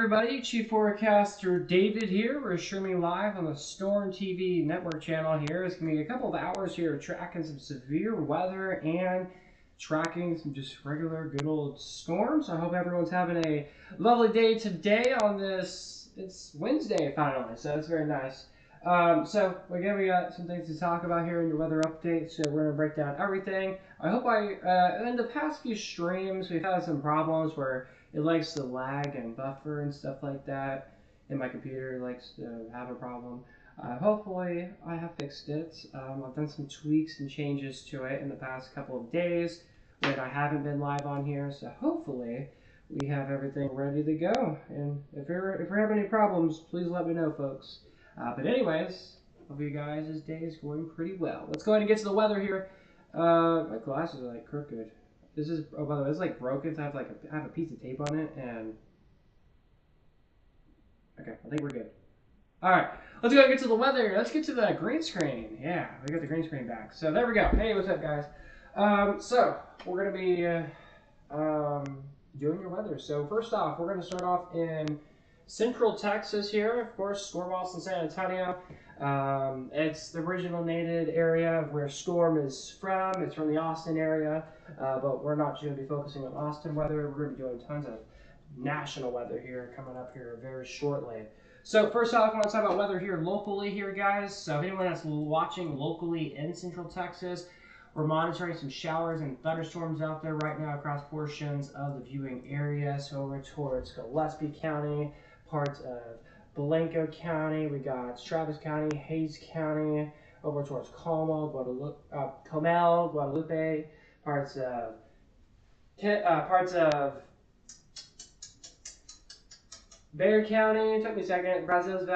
everybody, Chief Forecaster David here. We're streaming live on the Storm TV network channel here. It's going to be a couple of hours here tracking some severe weather and tracking some just regular good old storms. I hope everyone's having a lovely day today on this, it's Wednesday finally, so it's very nice. So again, we got some things to talk about here in your weather update, so we're going to break down everything. I hope in the past few streams, we've had some problems where it likes to lag and buffer and stuff like that, and my computer likes to have a problem. Hopefully, I have fixed it. I've done some tweaks and changes to it in the past couple of days when I haven't been live on here, so hopefully we have everything ready to go. And if we're having any problems, please let me know, folks. But anyways, hope you guys' day is going pretty well. Let's go ahead and get to the weather here. My glasses are like crooked. This is, oh, by the way, it's like broken, so I have a piece of tape on it, and okay, I think we're good. All right, let's go and get to the weather. Let's get to the green screen. Yeah, we got the green screen back. So there we go. Hey, what's up, guys? So we're gonna be doing your weather. So first off, we're gonna start off in Central Texas here, of course, Storm Austin, San Antonio. It's the original native area of where Storm is from. It's from the Austin area, but we're not going to be focusing on Austin weather. We're going to be doing tons of national weather here coming up here very shortly. So first off, I want to talk about weather here locally here, guys. So if anyone that's watching locally in Central Texas, we're monitoring some showers and thunderstorms out there right now across portions of the viewing area. So over towards Gillespie County, parts of Blanco County, we got Travis County, Hayes County, over towards Carmel, Guadalupe, parts of Bexar County. It took me a second. Gonzales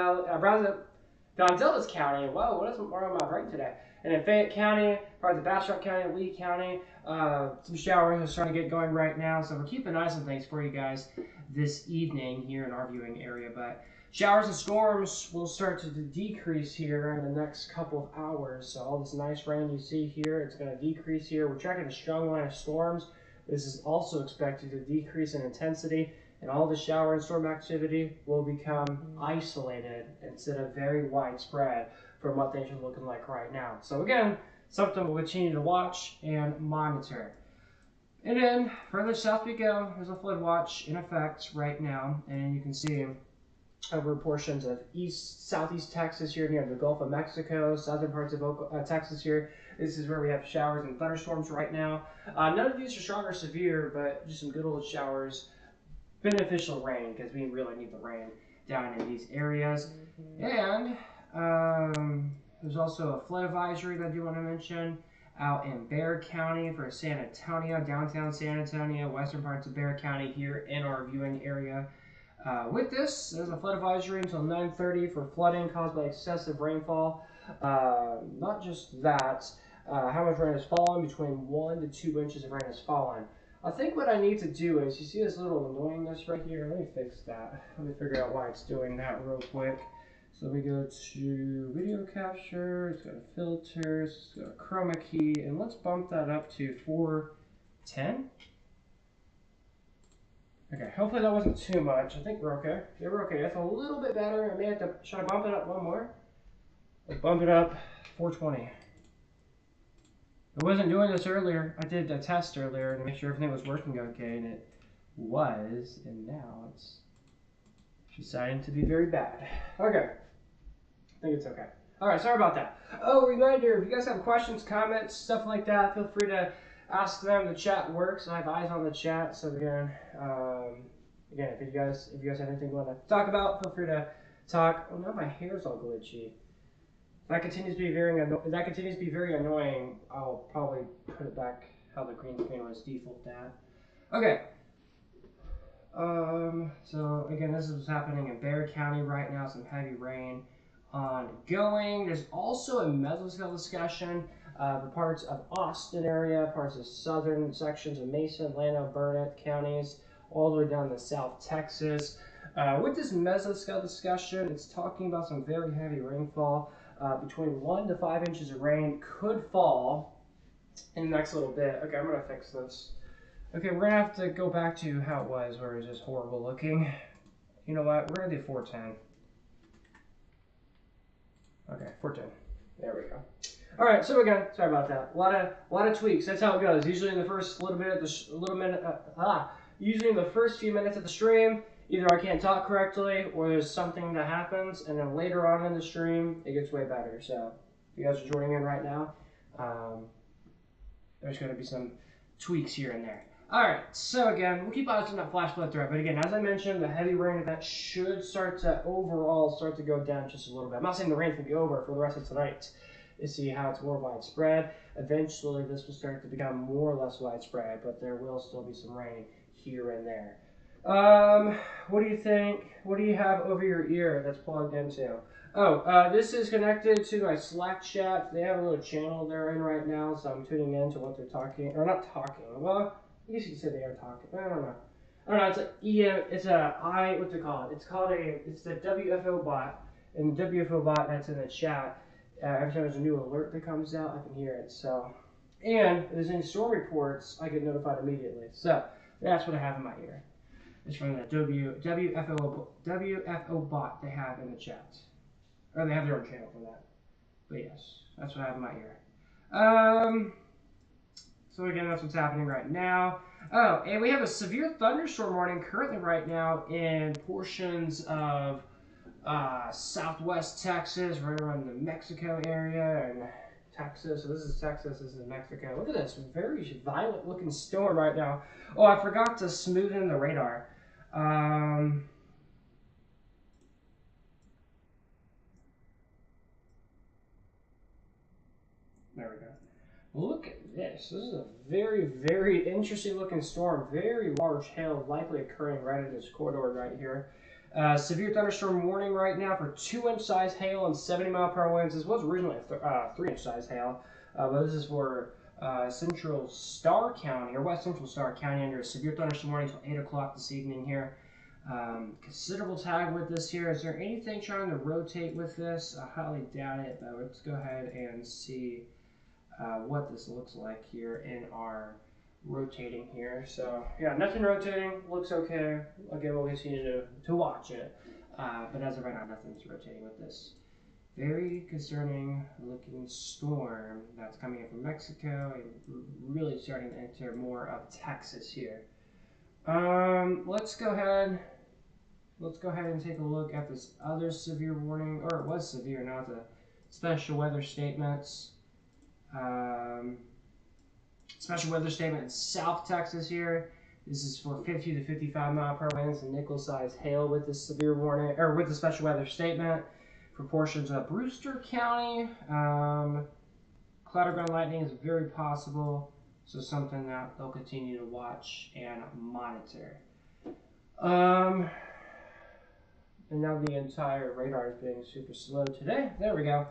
County. Whoa, what is wrong with my brain today? And then Fayette County, parts of Bastrop County, Lee County. Some showering is starting to get going right now, so we're keeping eyes on things for you guys this evening here in our viewing area. But showers and storms will start to decrease here in the next couple of hours. So all this nice rain you see here, it's going to decrease here. We're tracking a strong line of storms. This is also expected to decrease in intensity, and all the shower and storm activity will become isolated instead of very widespread from what things are looking like right now. So again, something we'll continue to watch and monitor. And then further south we go, there's a flood watch in effect right now, and you can see over portions of southeast Texas here near the Gulf of Mexico, southern parts of Texas here. This is where we have showers and thunderstorms right now. None of these are strong or severe, but just some good old showers. Beneficial rain, because we really need the rain down in these areas. And there's also a flood advisory that I do want to mention out in Bexar County for San Antonio, downtown San Antonio, western parts of Bexar County here in our viewing area. With this, there's a flood advisory until 9:30 for flooding caused by excessive rainfall. Not just that, how much rain has fallen, between 1 to 2 inches of rain has fallen. I think what I need to do is, you see this little annoyingness right here? Let me fix that. Let me figure out why it's doing that real quick. So we go to video capture, it's got a filter, it's got a chroma key, and let's bump that up to 410. Okay, hopefully that wasn't too much. I think we're okay. Yeah, we're okay. That's a little bit better. I may have to, should I bump it up one more? Let's bump it up 420. I wasn't doing this earlier. I did a test earlier to make sure everything was working okay, and it was, and now it's deciding to be very bad. Okay. I think it's okay. All right, sorry about that. Oh, reminder, if you guys have questions, comments, stuff like that, feel free to ask them. The chat works. I have eyes on the chat. So again, if you guys have anything you want to talk about, feel free to talk. Oh, now my hair's all glitchy. If that continues to be very annoying, I'll probably put it back how the green screen was default at. Okay. So again, this is what's happening in Bexar County right now. Some heavy rain ongoing. There's also a mesoscale discussion the parts of Austin area, parts of southern sections of Mason, Llano, Burnett counties, all the way down to South Texas. With this mesoscale discussion, it's talking about some very heavy rainfall. Between 1 to 5 inches of rain could fall in the next little bit. Okay, I'm going to fix this. Okay, we're going to have to go back to how it was, where it was just horrible looking. You know what? We're gonna do 410. Okay, 410. There we go. All right, so again, sorry about that. A lot of tweaks. That's how it goes. Usually in the first little bit, usually in the first few minutes of the stream, either I can't talk correctly or there's something that happens, and then later on in the stream, it gets way better. So if you guys are joining in right now, there's going to be some tweaks here and there. All right, so again, we'll keep watching that flash flood threat. But again, as I mentioned, the heavy rain event should start to go down just a little bit. I'm not saying the rain's going to be over for the rest of tonight. To see how it's more widespread. Eventually, this will start to become more or less widespread, but there will still be some rain here and there. What do you think? What do you have over your ear that's plugged into? Oh, this is connected to my Slack chat. They have a little channel they're in right now, so I'm tuning in to what they're talking, or not talking. Well, I guess you could say they are talking. I don't know. It's what's it called? It's the WFO bot, and the WFO bot that's in the chat. Every time there's a new alert that comes out, I can hear it. So, and if there's any storm reports, I get notified immediately. So that's what I have in my ear. It's from the WFO bot they have in the chat, or they have their own channel for that. But yes, that's what I have in my ear. So again, that's what's happening right now. Oh, and we have a severe thunderstorm warning currently right now in portions of southwest Texas, right around the Mexico area, and Texas. So this is Texas, this is Mexico. Look at this very violent looking storm right now. Oh, I forgot to smooth in the radar. There we go. Look at this. This is a very, very interesting looking storm. Very large hail likely occurring right in this corridor right here. Severe thunderstorm warning right now for 2-inch size hail and 70-mile-per-hour winds. This was originally a 3-inch size hail, but this is for Central Starr County, or West Central Starr County, under a severe thunderstorm warning until 8 o'clock this evening here. Considerable tag with this here. Is there anything trying to rotate with this? I highly doubt it, but let's go ahead and see what this looks like here in our rotating here. So yeah, nothing rotating, looks okay. Again, we'll continue to watch it, but as of right now, nothing's rotating with this very concerning looking storm that's coming in from Mexico and really starting to enter more of Texas here. Let's go ahead and take a look at this other severe warning, or it was severe, now the special weather statements. Special weather statement in South Texas here. This is for 50 to 55 mile per hour winds and nickel-sized hail with the severe warning, or with the special weather statement for portions of Brewster County. Cloud or ground lightning is very possible, so something that they'll continue to watch and monitor. And now the entire radar is being super slow today. There we go.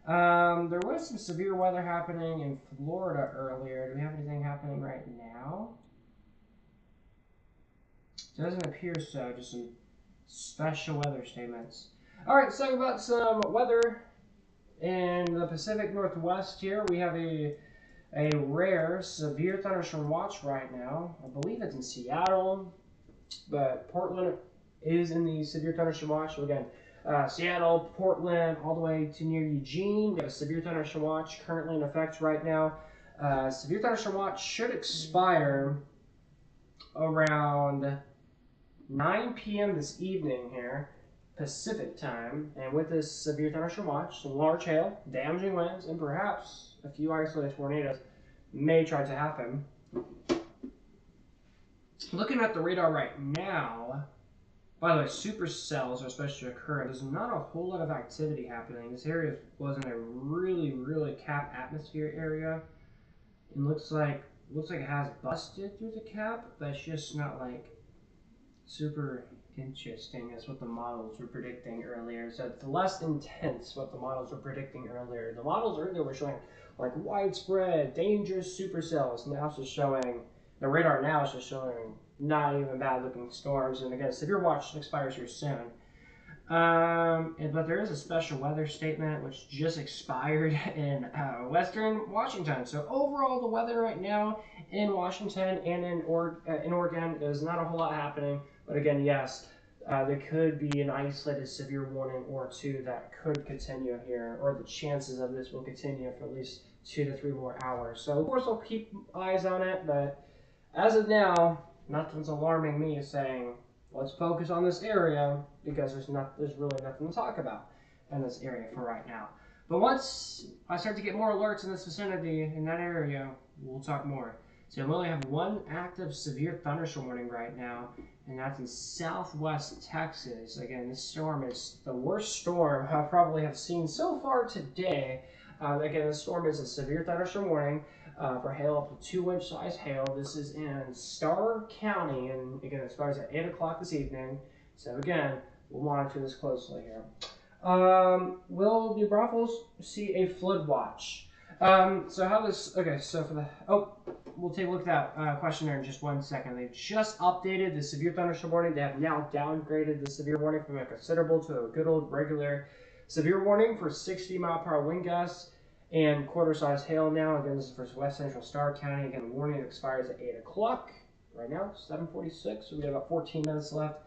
There was some severe weather happening in Florida earlier. Do we have anything happening right now? Doesn't appear so, just some special weather statements. Alright, let's talk about some weather in the Pacific Northwest here. We have a rare severe thunderstorm watch right now. I believe it's in Seattle, but Portland is in the severe thunderstorm watch. So again, Seattle, Portland, all the way to near Eugene. We have a severe thunderstorm watch currently in effect right now. Severe thunderstorm watch should expire around 9 p.m. this evening here, Pacific time. And with this severe thunderstorm watch, some large hail, damaging winds, and perhaps a few isolated tornadoes may try to happen. Looking at the radar right now, by the way, supercells are supposed to occur. There's not a whole lot of activity happening. This area wasn't a really, really cap atmosphere area. It looks like it has busted through the cap, but it's just not like super interesting as what the models were predicting earlier. So it's less intense what the models were predicting earlier. The models earlier were showing like widespread, dangerous supercells. Now it's just showing, the radar now is just showing not even bad looking storms. And again, severe watch expires here soon. But there is a special weather statement which just expired in Western Washington. So overall, the weather right now in Washington and in Oregon is not a whole lot happening. But again, yes, there could be an isolated severe warning or two that could continue here, or the chances of this will continue for at least 2 to 3 more hours. So of course I'll keep eyes on it, but as of now, nothing's alarming me saying, let's focus on this area because there's really nothing to talk about in this area for right now. But once I start to get more alerts in this vicinity, in that area, we'll talk more. So we only have one active severe thunderstorm warning right now, and that's in southwest Texas. Again, this storm is the worst storm I probably have seen so far today. Again, this storm is a severe thunderstorm warning for hail up to 2-inch size hail. This is in Starr County, and again, it starts at 8 o'clock this evening. So again, we'll monitor this closely here. Will New Braunfels see a flood watch? So how this, okay, so for the, we'll take a look at that question there in just 1 second. They've just updated the severe thunderstorm warning. They have now downgraded the severe warning from a considerable to a good old regular severe warning for 60-mile-per-hour wind gusts and quarter-size hail now. Again, this is for West Central Starr County. Again, the warning expires at 8 o'clock. Right now, 7:46, so we got about 14 minutes left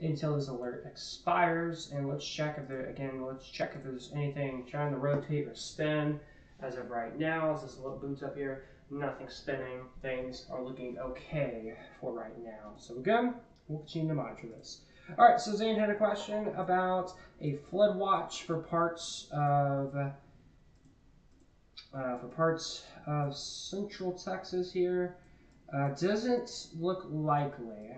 until this alert expires. And let's check if there's anything trying to rotate or spin. As of right now, as this little boots up here, nothing spinning. Things are looking okay for right now. So again, we'll continue to monitor this. All right, so Zane had a question about a flood watch for parts of central Texas here. Doesn't look likely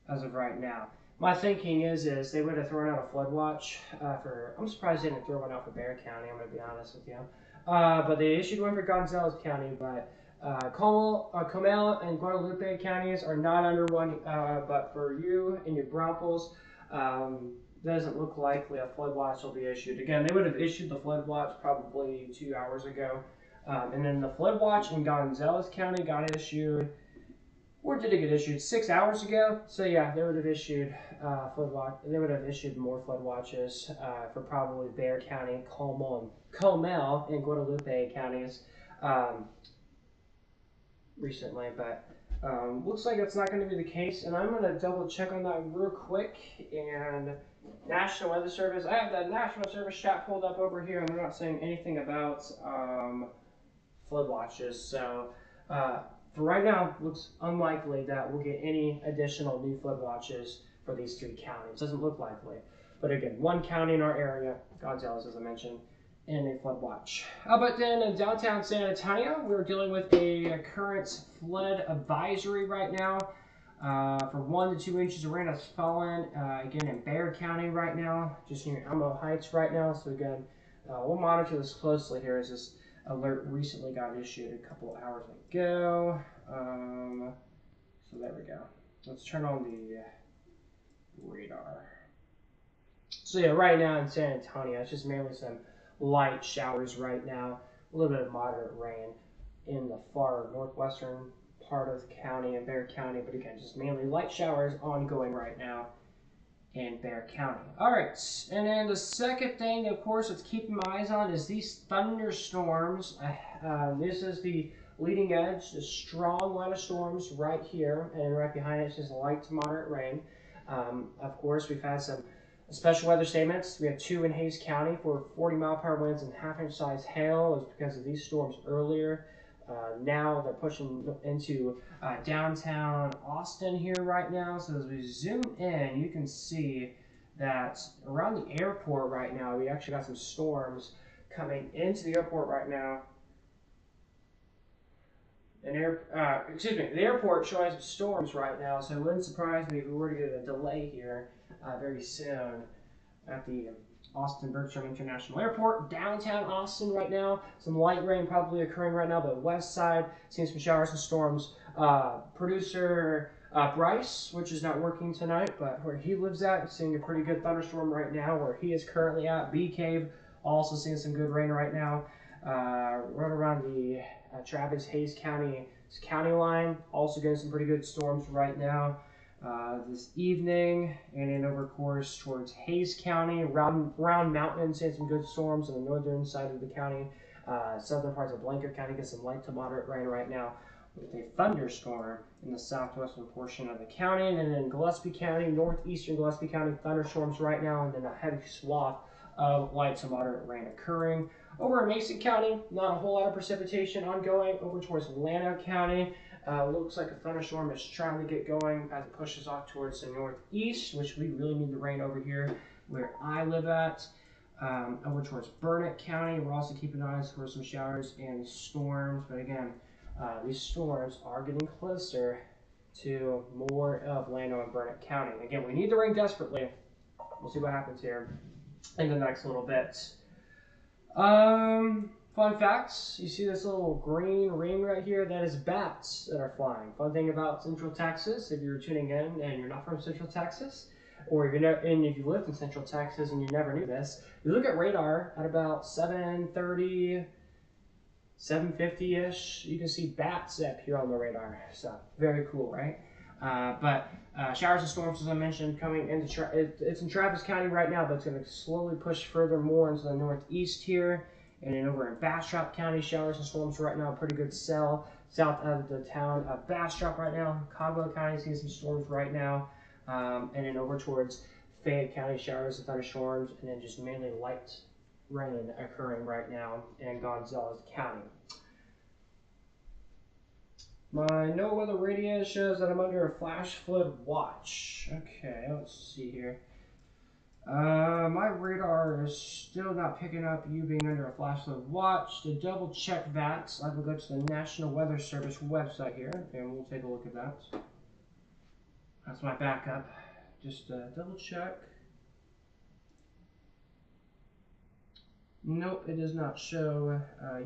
as of right now. My thinking is they would have thrown out a flood watch for. I'm surprised they didn't throw one out for Bexar County. I'm going to be honest with you. But they issued one for Gonzales County, but Comel and Guadalupe counties are not under one. But for you and New Braunfels, doesn't look likely a flood watch will be issued. Again, they would have issued the flood watch probably 2 hours ago. And then the flood watch in Gonzales County got issued. Or did it get issued 6 hours ago? So yeah, they would have issued flood watch. They would have issued more flood watches for probably Bexar County, Comel, and Guadalupe counties recently. But looks like that's not going to be the case. And I'm going to double check on that real quick. And National Weather Service. I have the National Service chat pulled up over here, and they're not saying anything about flood watches. So. For right now, it looks unlikely that we'll get any additional new flood watches for these 3 counties. Doesn't look likely. But again, 1 county in our area, Gonzales, as I mentioned, and a flood watch. But then in downtown San Antonio, we're dealing with a current flood advisory right now for 1 to 2 inches of rain has fallen. Again, in Bexar County right now, just near Elmo Heights right now. So again, we'll monitor this closely here as this alert recently got issued a couple hours ago. So there we go. Let's turn on the radar. So yeah, right now in San Antonio, it's just mainly some light showers right now. A little bit of moderate rain in the far northwestern part of the county and Bexar County, but again, just mainly light showers ongoing right now in Bexar County. All right, and then the second thing, of course, let's keep my eyes on is these thunderstorms. This is the leading edge, the strong line of storms right here, and right behind it is just light to moderate rain. Of course, we've had some special weather statements. We have 2 in Hays County for 40-mile-per-hour winds and half-inch size hail. It was because of these storms earlier. Now they're pushing into downtown Austin here right now. So as we zoom in, you can see that around the airport right now, we actually got some storms coming into the airport right now. The airport showing some storms right now, so it wouldn't surprise me if we were to get a delay here very soon at the Austin Bergstrom International Airport, downtown Austin right now. Some light rain probably occurring right now, but west side, seeing some showers and storms. Producer Bryce, which is not working tonight, but where he lives at, seeing a pretty good thunderstorm right now where he is currently at. Bee Cave, also seeing some good rain right now. Right around the Travis Hays County line, also getting some pretty good storms right now. This evening, and then over course towards Hays County, Round Mountain, seeing some good storms on the northern side of the county. Southern parts of Blanco County get some light to moderate rain right now. with a thunderstorm in the southwestern portion of the county. And then in Gillespie County, northeastern Gillespie County, thunderstorms right now, and then a heavy swath of light to moderate rain occurring. Over in Mason County, not a whole lot of precipitation ongoing. Over towards Llano County, looks like a thunderstorm is trying to get going as it pushes off towards the northeast, which we really need the rain over here where I live at. Over towards Burnett County, we're also keeping eyes for some showers and storms. But again, these storms are getting closer to more of Llano and Burnett County. Again, we need the rain desperately. We'll see what happens here in the next little bit. Fun facts. You see this little green ring right here? That is bats that are flying. Fun thing about Central Texas, if you're tuning in and you're not from Central Texas, or if you lived in Central Texas and you never knew this, you look at radar at about 7:30, 7:50-ish, you can see bats that appear on the radar. So very cool, right? But showers and storms, as I mentioned, coming into it's in Travis County right now, but it's going to slowly push further more into the northeast here. And then over in Bastrop County, showers and storms right now, pretty good south of the town of Bastrop right now. Caldwell County seeing some storms right now. And then over towards Fayette County, showers and thunderstorms, and then just mainly light rain occurring right now in Gonzales County. My NOAA radio shows that I'm under a flash flood watch. Okay, let's see here. My radar is still not picking up you being under a flash flood watch. To double check that, I will go to the National Weather Service website here, and we'll take a look at that. That's my backup. Just double check. Nope, it does not show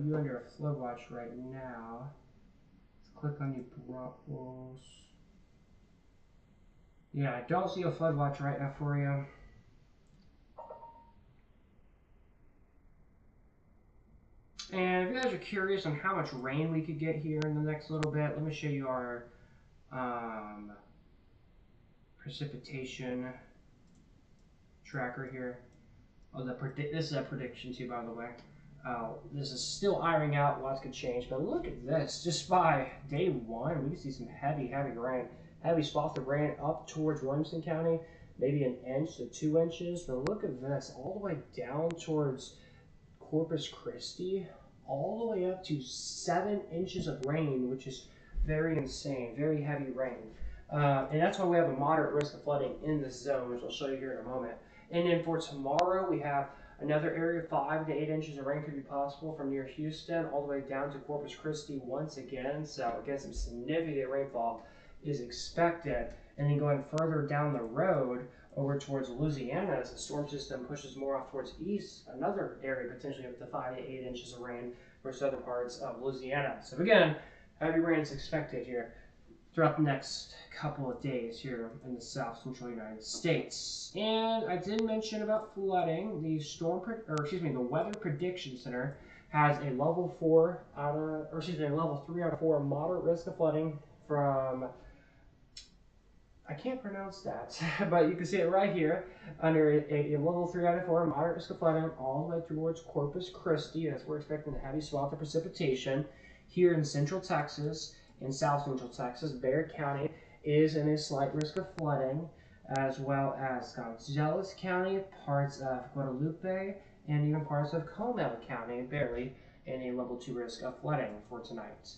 you under a flood watch right now. Click on your Broncos. Yeah, I don't see a flood watch right now for you. And if you guys are curious on how much rain we could get here in the next little bit, let me show you our precipitation tracker here. Oh, this is a prediction too, by the way. This is still ironing out, lots could change, but look at this. Just by day one, we can see some heavy rain. Heavy spots of rain up towards Williamson County, maybe 1 inch to 2 inches. But look at this, all the way down towards Corpus Christi, all the way up to 7 inches of rain, which is very insane, very heavy rain. And that's why we have a moderate risk of flooding in this zone, which I'll show you here in a moment. And then for tomorrow, we have another area, 5 to 8 inches of rain could be possible from near Houston all the way down to Corpus Christi once again. So again, some significant rainfall is expected. And then going further down the road over towards Louisiana, as the storm system pushes more off towards east, another area potentially up to 5 to 8 inches of rain for southern parts of Louisiana. So again, heavy rain is expected here throughout the next couple of days here in the south central United States. And I did mention about flooding. The Weather Prediction Center has a level 3 out of 4 moderate risk of flooding from, I can't pronounce that, but you can see it right here under a level 3 out of 4 moderate risk of flooding all the way towards Corpus Christi. That's where we're expecting a heavy swath of precipitation here in central Texas. In south central Texas, Bexar County is in a slight risk of flooding, as well as Gonzales County, parts of Guadalupe, and even parts of Comal County, barely in a level 2 risk of flooding for tonight.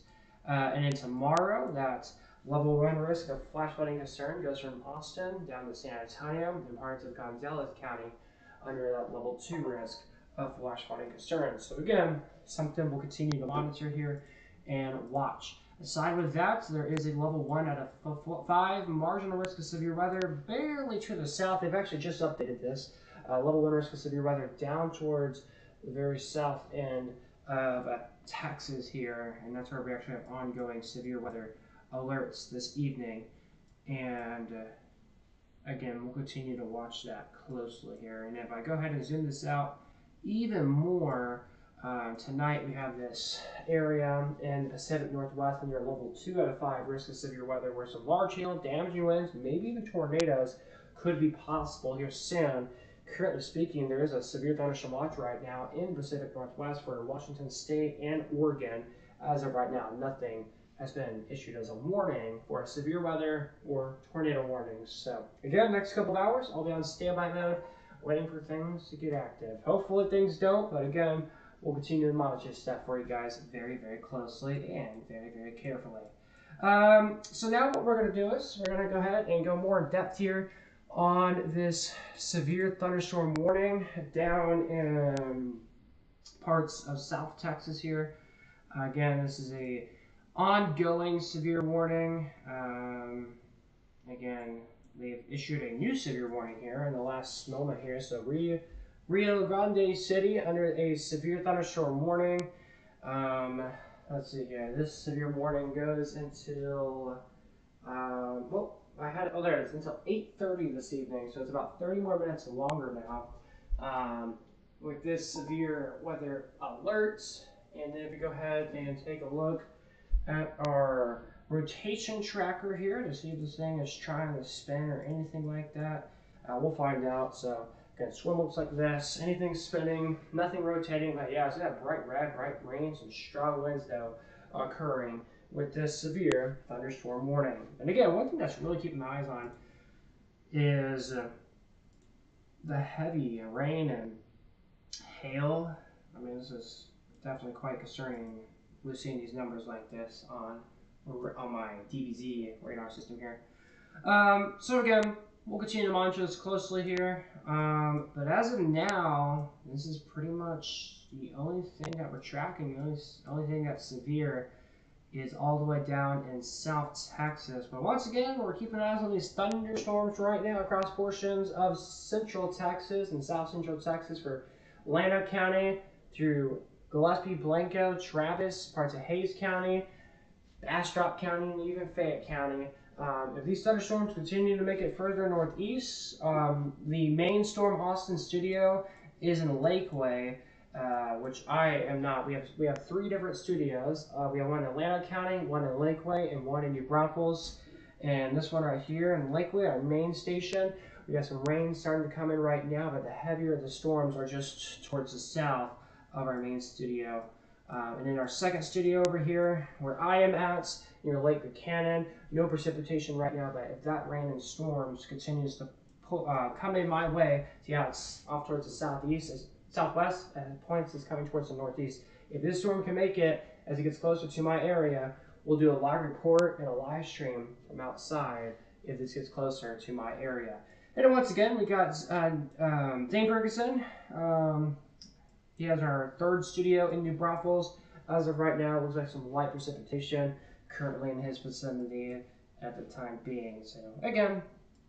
And then tomorrow, that level 1 risk of flash flooding concern goes from Austin down to San Antonio and parts of Gonzales County under that level 2 risk of flash flooding concern. So again, something we'll continue to monitor here and watch. Aside with that, there is a level 1 out of 5 marginal risk of severe weather, barely to the south. They've actually just updated this. Level 1 risk of severe weather down towards the very south end of Texas here, and that's where we actually have ongoing severe weather alerts this evening. And again, we'll continue to watch that closely here. And if I go ahead and zoom this out even more, tonight we have this area in the Pacific Northwest under level 2 out of 5 risk of severe weather, where some large hail, damaging winds, maybe even tornadoes could be possible here soon. Currently speaking, there is a severe thunderstorm watch right now in the Pacific Northwest for Washington State and Oregon. As of right now, nothing has been issued as a warning for severe weather or tornado warnings. So again, next couple of hours, I'll be on standby mode, waiting for things to get active. Hopefully things don't, but again, we'll continue to monitor stuff for you guys very, very closely and very, very carefully. So now what we're going to do is we're going to go ahead and go more in depth here on this severe thunderstorm warning down in parts of South Texas here. Again, this is a ongoing severe warning. Again, they've issued a new severe warning here in the last moment here. So Rio Grande City under a severe thunderstorm warning. Let's see here. This severe warning goes until there it is, until 8:30 this evening. So it's about 30 more minutes longer now. With this severe weather alert. And then if we go ahead and take a look at our rotation tracker here to see if this thing is trying to spin or anything like that, we'll find out. So again, swim looks like this. Anything spinning, nothing rotating. But yeah, so that bright red, bright green, some strong winds though occurring with this severe thunderstorm warning. And again, one thing that's really keeping my eyes on is the heavy rain and hail. I mean, this is definitely quite concerning. We're seeing these numbers like this on my DBZ radar system here. So again, we'll continue to monitor this closely here. But as of now, this is pretty much the only thing that we're tracking. The only thing that's severe is all the way down in South Texas. But once again, we're keeping eyes on these thunderstorms right now across portions of Central Texas and South Central Texas for Llano County through Gillespie, Blanco, Travis, parts of Hayes County, Bastrop County, and even Fayette County. If these thunderstorms continue to make it further northeast, the main storm Austin studio is in Lakeway, which I am not. We have 3 different studios. We have one in Llano County, one in Lakeway, and one in New Braunfels. And this one right here in Lakeway, our main station, we got some rain starting to come in right now, but the heavier of the storms are just towards the south of our main studio. And in our second studio over here, where I am at, near Lake Buchanan, no precipitation right now, but if that rain and storms continues to come in my way, yeah, it's off towards the southwest, and points is coming towards the northeast. If this storm can make it as it gets closer to my area, we'll do a live report and a live stream from outside if this gets closer to my area. And once again, we got Dane Ferguson. He has our 3rd studio in New Braunfels. As of right now, it looks like some light precipitation currently in his vicinity at the time being. So again,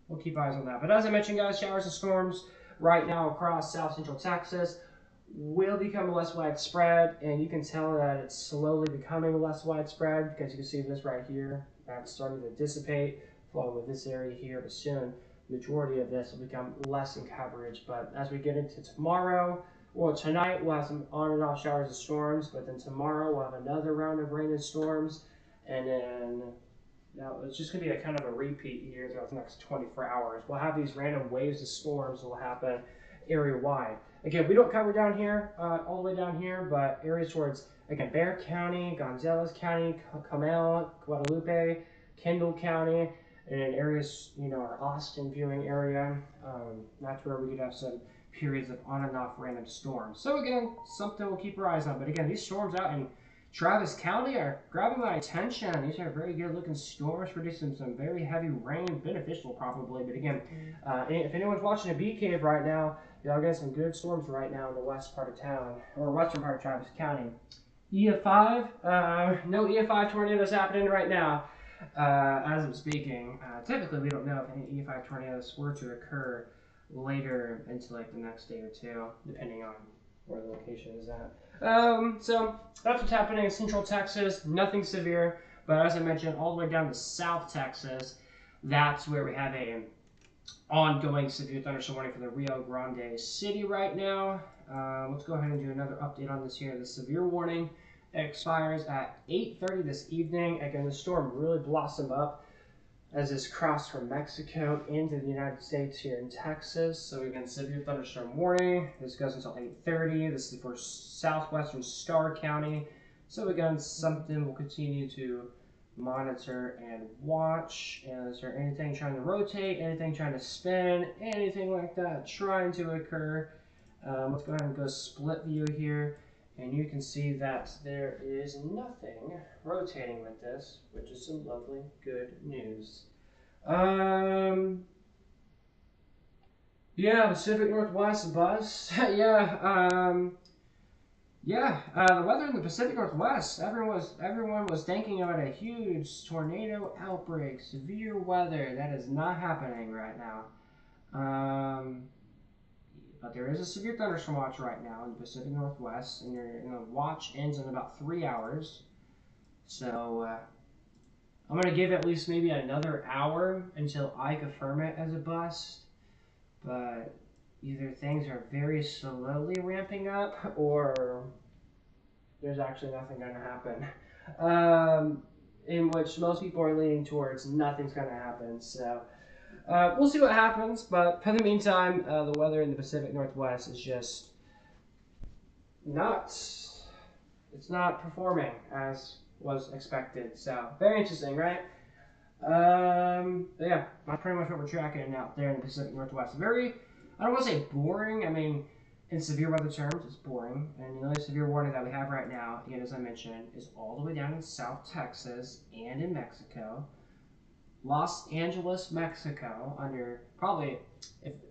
we'll keep eyes on that. But as I mentioned, guys, showers and storms right now across South Central Texas will become less widespread, and you can tell that it's slowly becoming less widespread because you can see this right here. That's starting to dissipate, flowing with this area here, but soon the majority of this will become less in coverage. But as we get into tomorrow, well, tonight we'll have some on and off showers and storms, but then tomorrow we'll have another round of rain and storms, and then now it's just going to be a kind of a repeat here throughout the next 24 hours. We'll have these random waves of storms that will happen area-wide. Again, we don't cover down here, all the way down here, but areas towards, again, Bexar County, Gonzales County, Comal, Guadalupe, Kendall County, and in areas, our Austin viewing area, that's where we could have some periods of on and off random storms. So again, something we'll keep our eyes on. But again, these storms out in Travis County are grabbing my attention. These are very good looking storms, producing some very heavy rain, beneficial probably. But again, if anyone's watching a bee cave right now, y'all get some good storms right now in the west part of town, or western part of Travis County. EF5, no EF5 tornadoes happening right now as I'm speaking. Typically, we don't know if any EF5 tornadoes were to occur later into like the next day or 2, depending on where the location is at. So that's what's happening in Central Texas. Nothing severe, but as I mentioned, all the way down to South Texas, that's where we have a ongoing severe thunderstorm warning for the Rio Grande City right now. Let's go ahead and do another update on this here. The severe warning expires at 8:30 this evening. Again, the storm really blossomed up as this crossed from Mexico into the United States here in Texas. So we've got severe thunderstorm warning. This goes until 8:30. This is for southwestern Starr County. So again, something we'll continue to monitor and watch. And is there anything trying to rotate, anything trying to spin, anything like that trying to occur? Let's go ahead and go split view here, and you can see that there is nothing rotating with this, which is some lovely good news. Yeah, Pacific Northwest bus. The weather in the Pacific Northwest. Everyone was thinking about a huge tornado outbreak, severe weather. That is not happening right now. But there is a severe thunderstorm watch right now in the Pacific Northwest, and the watch ends in about 3 hours. So I'm gonna give at least maybe another hour until I confirm it as a bust. But either things are very slowly ramping up, or there's actually nothing going to happen. In which most people are leaning towards nothing's going to happen. So we'll see what happens. But for the meantime, the weather in the Pacific Northwest is just it's not performing as was expected. So very interesting, right? Yeah, that's pretty much what we're tracking out there in the Pacific Northwest. Very, I don't want to say boring. I mean, in severe weather terms, it's boring. And the only severe warning that we have right now, again, as I mentioned, is all the way down in South Texas and in Mexico. Los Angeles, Mexico, under probably,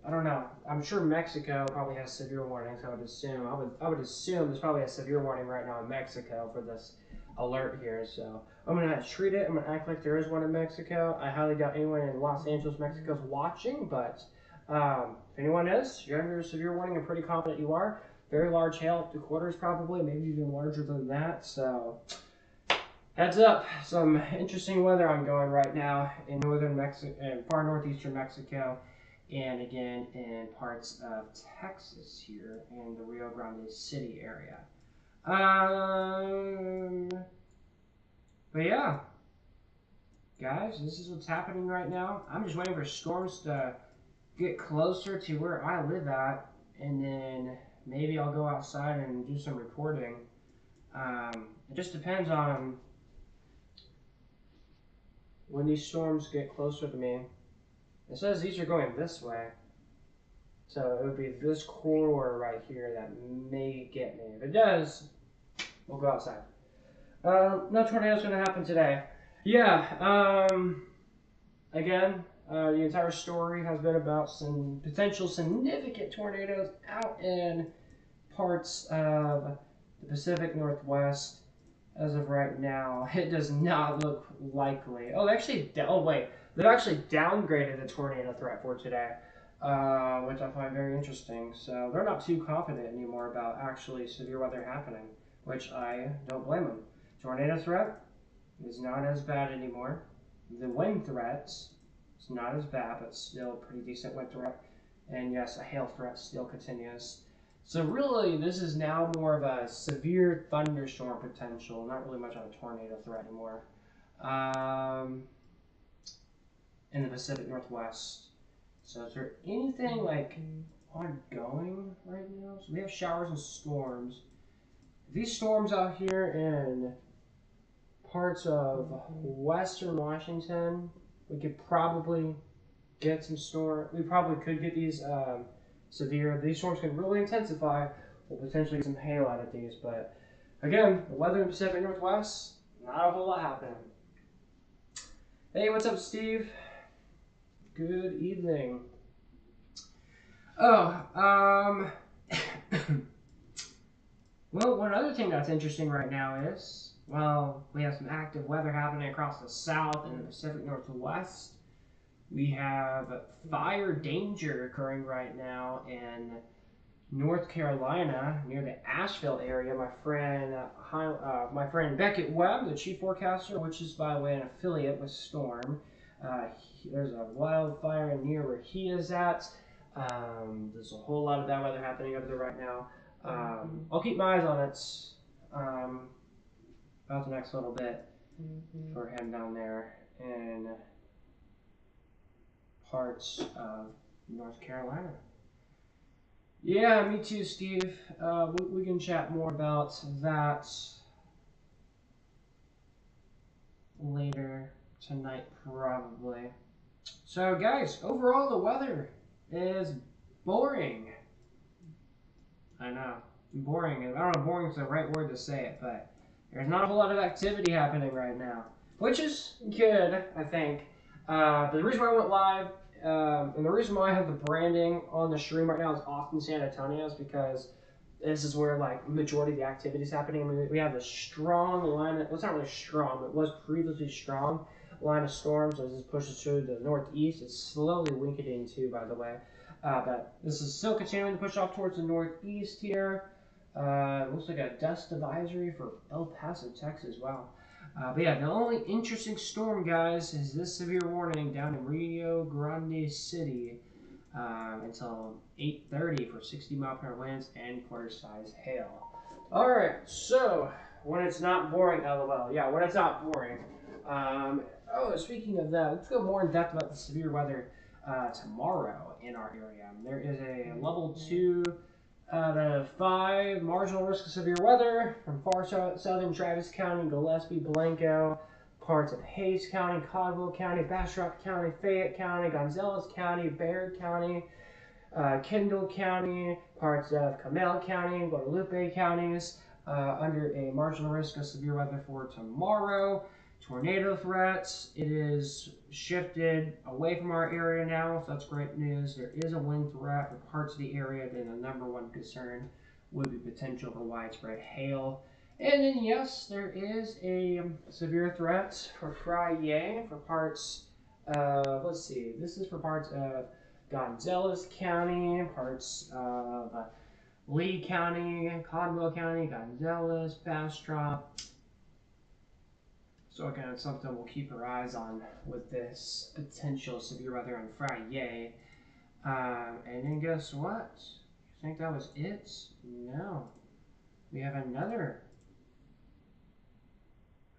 I don't know, I'm sure Mexico probably has severe warnings, I would assume. I would assume there's probably a severe warning right now in Mexico for this alert here, so I'm going to treat it. I'm going to act like there is one in Mexico. I highly doubt anyone in Los Angeles, Mexico is watching, but if anyone is, you're under a severe warning. I'm pretty confident you are. Very large hail, up to quarters probably, maybe even larger than that, so heads up, some interesting weather ongoing right now in northern Mexico and far northeastern Mexico, and again in parts of Texas here in the Rio Grande City area. But yeah, guys, this is what's happening right now. I'm just waiting for storms to get closer to where I live at, and then maybe I'll go outside and do some reporting. It just depends on when these storms get closer to me. It says these are going this way, so it would be this corridor right here that may get me. If it does, we'll go outside. No tornado's going to happen today. Yeah, again, the entire story has been about some potential significant tornadoes out in parts of the Pacific Northwest. As of right now, it does not look likely. Oh, wait. They've actually downgraded the tornado threat for today, which I find very interesting. So they're not too confident anymore about actually severe weather happening, which I don't blame them. Tornado threat is not as bad anymore. The wind threat is not as bad, but still pretty decent wind threat. And yes, a hail threat still continues. So really, this is now more of a severe thunderstorm potential, not really much of a tornado threat anymore, in the Pacific Northwest. So is there anything like ongoing right now? So we have showers and storms. These storms out here in parts of western Washington, we could probably get some storm. We probably could get these severe. These storms can really intensify. We'll potentially get some hail out of these. But again, the weather in the Pacific Northwest, not a whole lot happening. Hey, what's up, Steve? Good evening. Oh, well, one other thing that's interesting right now is, well, we have some active weather happening across the South and the Pacific Northwest. We have fire danger occurring right now in North Carolina near the Asheville area. My friend Beckett Webb, the chief forecaster, which is by the way an affiliate with Storm. There's a wildfire near where he is at. There's a whole lot of bad weather happening over there right now. I'll keep my eyes on it about the next little bit for him down there in parts of North Carolina. Yeah, me too, Steve. We can chat more about that later tonight probably. So guys, overall the weather is boring. I know, boring. I don't know if boring is the right word to say it, but there's not a whole lot of activity happening right now, which is good, I think. But the reason why I went live, and the reason why I have the branding on the stream right now is Austin, San Antonio, is because this is where like majority of the activity is happening. I mean, we have a strong line. Well, it's not really strong, but it was previously strong line of storms as it pushes through the northeast. It's slowly weakening too, by the way. But this is still continuing to push off towards the northeast here. It looks like a dust advisory for El Paso, Texas. Wow. But yeah, the only interesting storm, guys, is this severe warning down in Rio Grande City until 8:30 for 60-mile-per-hour winds and quarter-size hail. All right, so when it's not boring, LOL. Yeah, when it's not boring. Speaking of that, let's go more in depth about the severe weather tomorrow in our area. There is a level 2 out of 5 marginal risk of severe weather from far southern Travis County, Gillespie, Blanco, parts of Hayes County, Caldwell County, Bastrop County, Fayette County, Gonzales County, Baird County, Kendall County, parts of Comal County, Guadalupe counties under a marginal risk of severe weather for tomorrow. Tornado threats, it is shifted away from our area now, so that's great news. There is a wind threat for parts of the area, then the number one concern would be potential for widespread hail. And then yes, there is a severe threat for Friday for parts of, let's see, this is for parts of Gonzales County, parts of Lee County, Caldwell County, Gonzales, Bastrop. So again, it's something we'll keep our eyes on with this potential severe weather on Friday. And then guess what? You think that was it? No. We have another.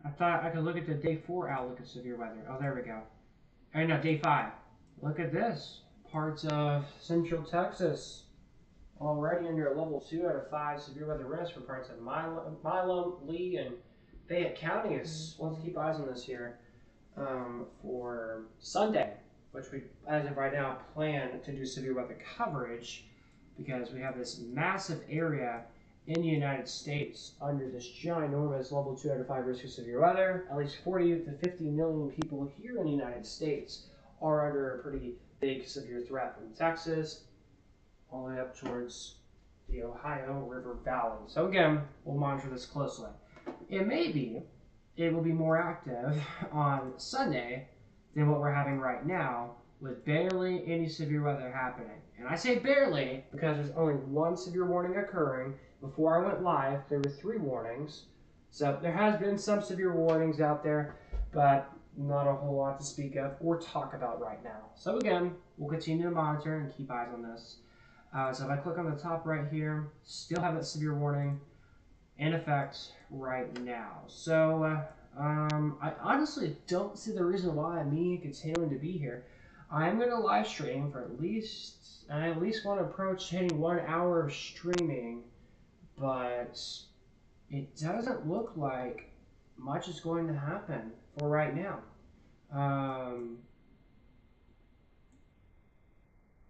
I thought I could look at the day 4 outlook of severe weather. Oh, there we go. Or no, day 5. Look at this. Parts of central Texas already under a level 2 out of 5 severe weather risk for parts of Milo, Lee, and Fayette counties. Let's keep eyes on this here for Sunday, which we, as of right now, plan to do severe weather coverage because we have this massive area in the United States under this ginormous level 2 out of 5 risk of severe weather. At least 40 to 50 million people here in the United States are under a pretty big severe threat from Texas all the way up towards the Ohio River Valley. So again, we'll monitor this closely. It will be more active on Sunday than what we're having right now with barely any severe weather happening. And I say barely because there's only one severe warning occurring. Before I went live, there were 3 warnings. So there has been some severe warnings out there, but not a whole lot to speak of or talk about right now. So again, we'll continue to monitor and keep eyes on this. So if I click on the top right here, still have that severe warning in effect right now. So I honestly don't see the reason why me continuing to be here. I'm going to live stream for I at least want to approach hitting 1 hour of streaming, but it doesn't look like much is going to happen for right now.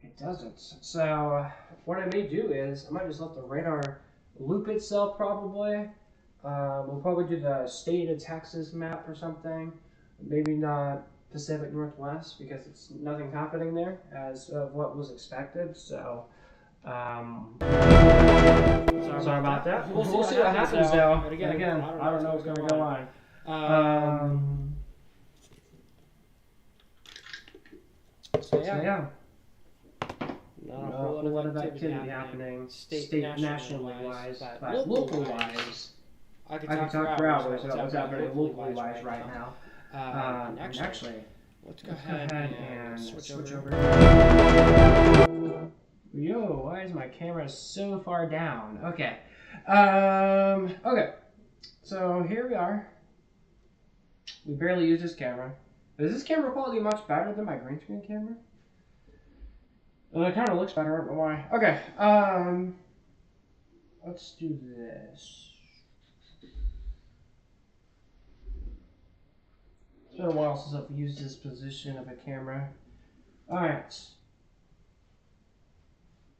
It doesn't. So what I may do is I might just let the radar loop itself probably. We'll probably do the state of Texas map or something. Maybe not Pacific Northwest because it's nothing's happening there as of what was expected. So sorry about that. We'll see what happens though. But again, I don't know what's going to go on. So yeah. Not a whole lot of activity happening state nationally wise, but local wise, I could talk for hours about what's happening locally wise right now. Actually, let's go ahead and switch over. Yo, why is my camera so far down? Okay. Okay. So here we are. We barely use this camera. Is this camera quality much better than my green screen camera? Well, it kind of looks better, I don't know why. Okay, let's do this. So been a while since I've used this position of a camera. Alright.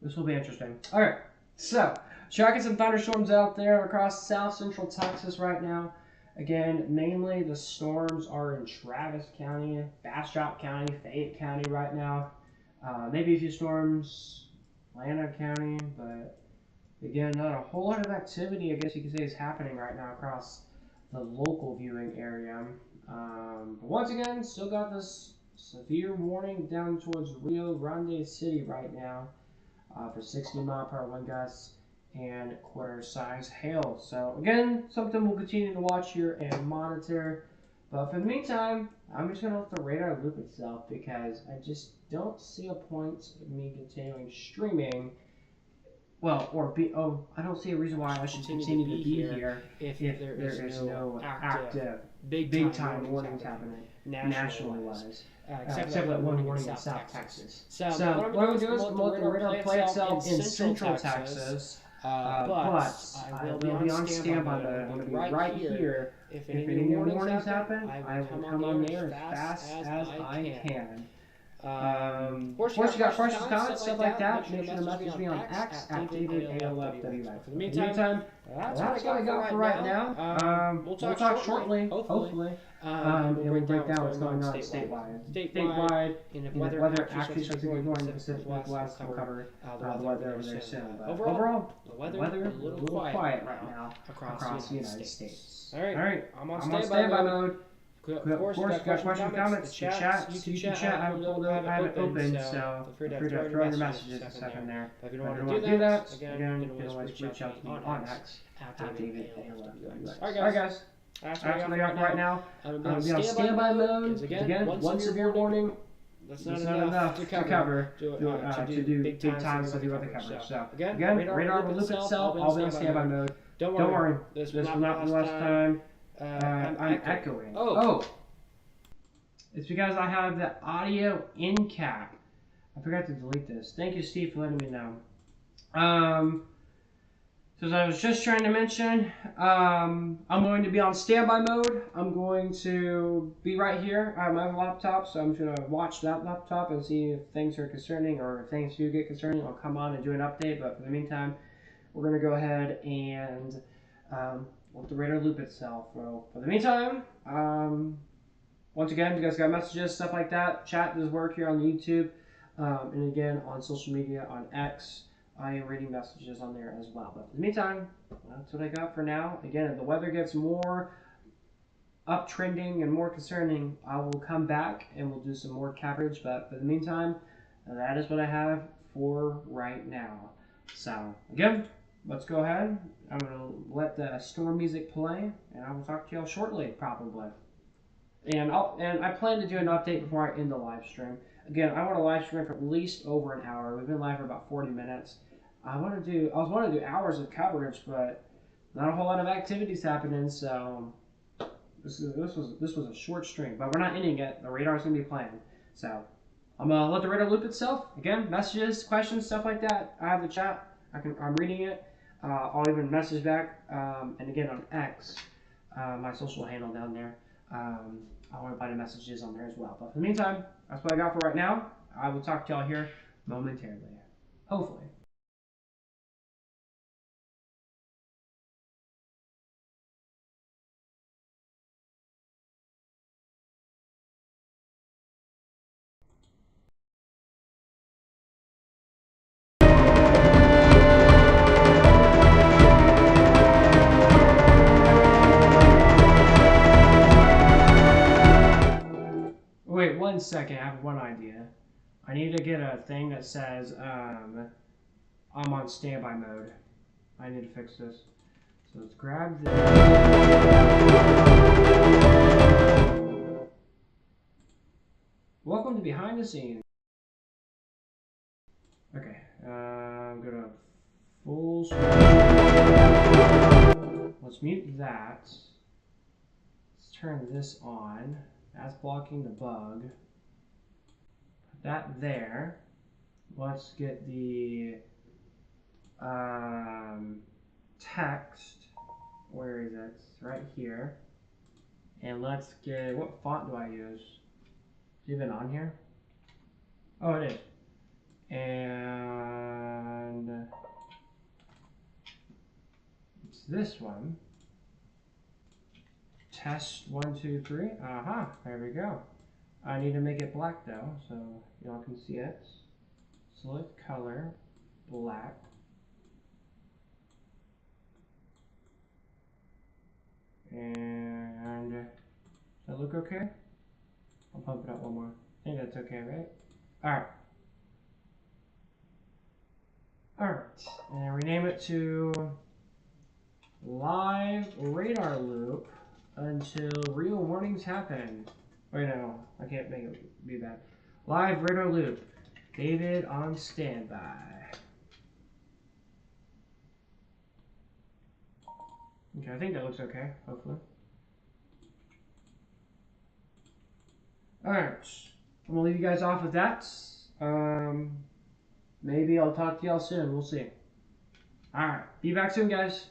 This will be interesting. Alright, so tracking some thunderstorms out there across south central Texas right now. Again, mainly the storms are in Travis County, Bastrop County, Fayette County right now. Maybe a few storms, Atlanta County, but again, not a whole lot of activity, I guess you could say, is happening right now across the local viewing area. But once again, still got this severe warning down towards Rio Grande City right now for 60-mile-per-hour wind gusts and quarter-size hail. So again, something we'll continue to watch here and monitor. But for the meantime, I'm just going to let the radar loop itself because I just don't see a point of me continuing streaming. Well, I don't see a reason why I should continue to be here if there is no active big-time warnings happening nationally wise. Except for that one warning in South Texas. So what I'm going to do is let the radar play itself in Central Texas. But I will be on standby mode. I'm going to be right here. If any warnings happen, I will come on there as fast as I can. Of course, you got questions, comments, stuff like that. Make sure to message me on X at David Alford. For the meantime, that's what I got for right now. We'll talk shortly, hopefully. And we'll break down what's going on statewide, and if weather actually starts to get going in the Pacific Northwest, we'll cover the weather over there soon. But overall, the weather is a little quiet right now across the United States. All right, I'm on standby mode. Of course, you got questions, comments, the chat. You can chat. I haven't opened, so feel free to throw your messages and stuff in there. If you don't want to do that, again, you can always reach out to me on X at David Alford. Alright, guys. That's what I got right now. I'm going to be on standby mode. Again, one severe warning. That's not enough to cover to do big times to do other coverage. So again, radar will loop itself. I'll be on standby mode. Don't worry, this will not be the last time. I'm echoing. Oh, it's because I have the audio in cap. I forgot to delete this. Thank you, Steve, for letting me know. So as I was just trying to mention, I'm going to be on standby mode. I'm going to be right here. I have my laptop, so I'm going to watch that laptop and see if things are concerning, or if things do get concerning, I'll come on and do an update. But for the meantime, we're going to go ahead and let the radar loop itself. So for the meantime, once again, you guys got messages, stuff like that. Chat does work here on YouTube, and again on social media on X. I am reading messages on there as well. But in the meantime, that's what I got for now. Again, if the weather gets more uptrending and more concerning, I will come back and we'll do some more coverage. But for the meantime, that is what I have for right now. So again, let's go ahead. I'm going to let the storm music play, and I will talk to y'all shortly, probably. And I plan to do an update before I end the live stream. Again, I want to live stream for at least over an hour. We've been live for about 40 minutes. I was wanting to do hours of coverage, but not a whole lot of activities happening. So this was a short stream, but we're not ending it. The radar's gonna be playing. So I'm gonna let the radar loop itself. Again, messages, questions, stuff like that. I have the chat. I'm reading it. I'll even message back. And again on X, my social handle down there. I want to find the messages on there as well. But for the meantime, that's what I got for right now. I will talk to y'all here momentarily. Hopefully. Wait 1 second, I have one idea. I need to get a thing that says I'm on standby mode. I need to fix this. So let's grab this. Welcome to behind the scenes. Okay, I'm gonna full screen. Let's mute that. Let's turn this on. That's blocking the bug. Put that there. Let's get the text. Where is it? It's right here. And let's get, what font do I use? Is it even on here? Oh, it is. And it's this one. Test 1, 2, 3. Aha, there we go. I need to make it black though, so y'all can see it. Select color, black. And does that look okay? I'll pump it up one more. I think that's okay, right? Alright. Alright, and rename it to Live Radar Loop until real warnings happen. Wait, no, I can't make it be bad. Live Radar Loop. David on standby. Okay, I think that looks okay, hopefully. Alright, I'm gonna leave you guys off with that. Maybe I'll talk to y'all soon, we'll see. Alright, be back soon, guys.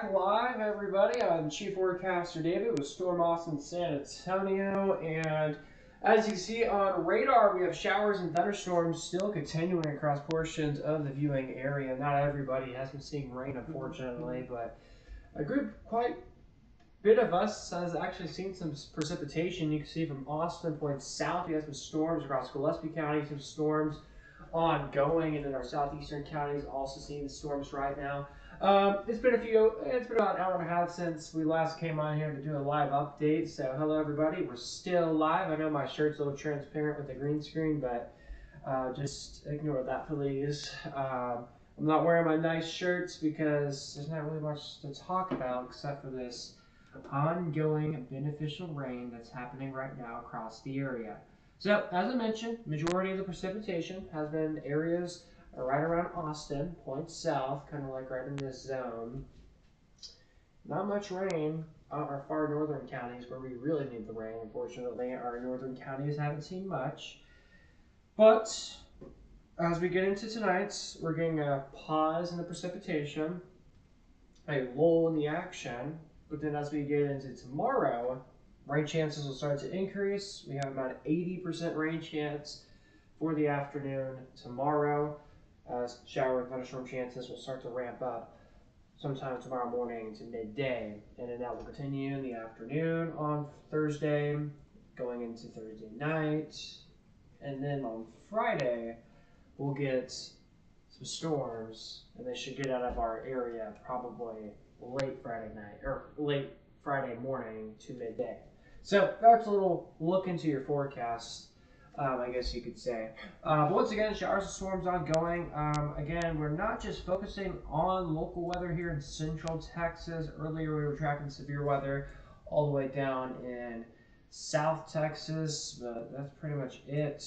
back live, everybody. I'm Chief Forecaster David with Storm Austin, San Antonio, and as you see on radar, we have showers and thunderstorms still continuing across portions of the viewing area. Not everybody has been seeing rain, unfortunately, but a good, quite bit of us has actually seen some precipitation. You can see from Austin points south, we have some storms across Gillespie County, some storms ongoing, and then our southeastern counties also seeing the storms right now. It's been about an hour and a half since we last came on here to do a live update. So hello everybody, we're still live. I know my shirt's a little transparent with the green screen, but just ignore that please. I'm not wearing my nice shirts because there's not really much to talk about except for this ongoing beneficial rain that's happening right now across the area. So, as I mentioned, majority of the precipitation has been areas right around Austin, points south, kind of like right in this zone. Not much rain on our far northern counties where we really need the rain. Unfortunately, our northern counties haven't seen much. But as we get into tonight, we're getting a pause in the precipitation, a lull in the action. But then as we get into tomorrow, rain chances will start to increase. We have about an 80% rain chance for the afternoon tomorrow. Shower and thunderstorm chances will start to ramp up sometime tomorrow morning to midday. And then that will continue in the afternoon on Thursday, going into Thursday night. And then on Friday, we'll get some storms, and they should get out of our area probably late Friday night, or late Friday morning to midday. So that's a little look into your forecast, I guess you could say. But once again, showers and storms ongoing. Again, we're not just focusing on local weather here in central Texas. Earlier we were tracking severe weather all the way down in South Texas, but that's pretty much it.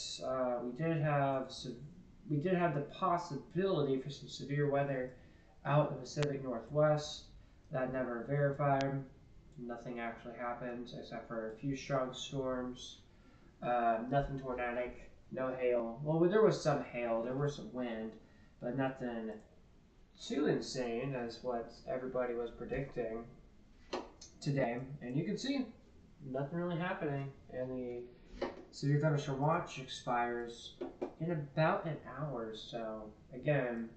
We did have the possibility for some severe weather out in the Pacific Northwest. That never verified. Nothing actually happened except for a few strong storms. Nothing tornadic, no hail. Well, there was some hail, there was some wind, but nothing too insane as what everybody was predicting today. And you can see nothing really happening. And the severe thunderstorm watch expires in about an hour. So again,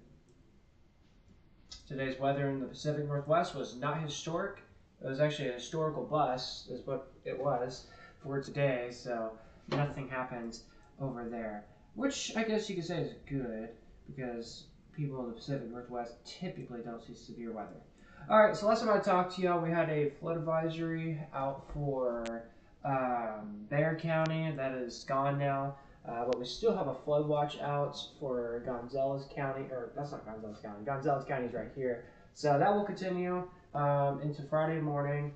today's weather in the Pacific Northwest was not historic. It was actually a historical bust, is what it was for today. So nothing happened over there, which I guess you could say is good because people in the Pacific Northwest typically don't see severe weather. All right, so last time I talked to y'all, we had a flood advisory out for Bexar County. That is gone now. But we still have a flood watch out for Gonzales County, or that's not Gonzales County. Gonzales County is right here. So that will continue into Friday morning.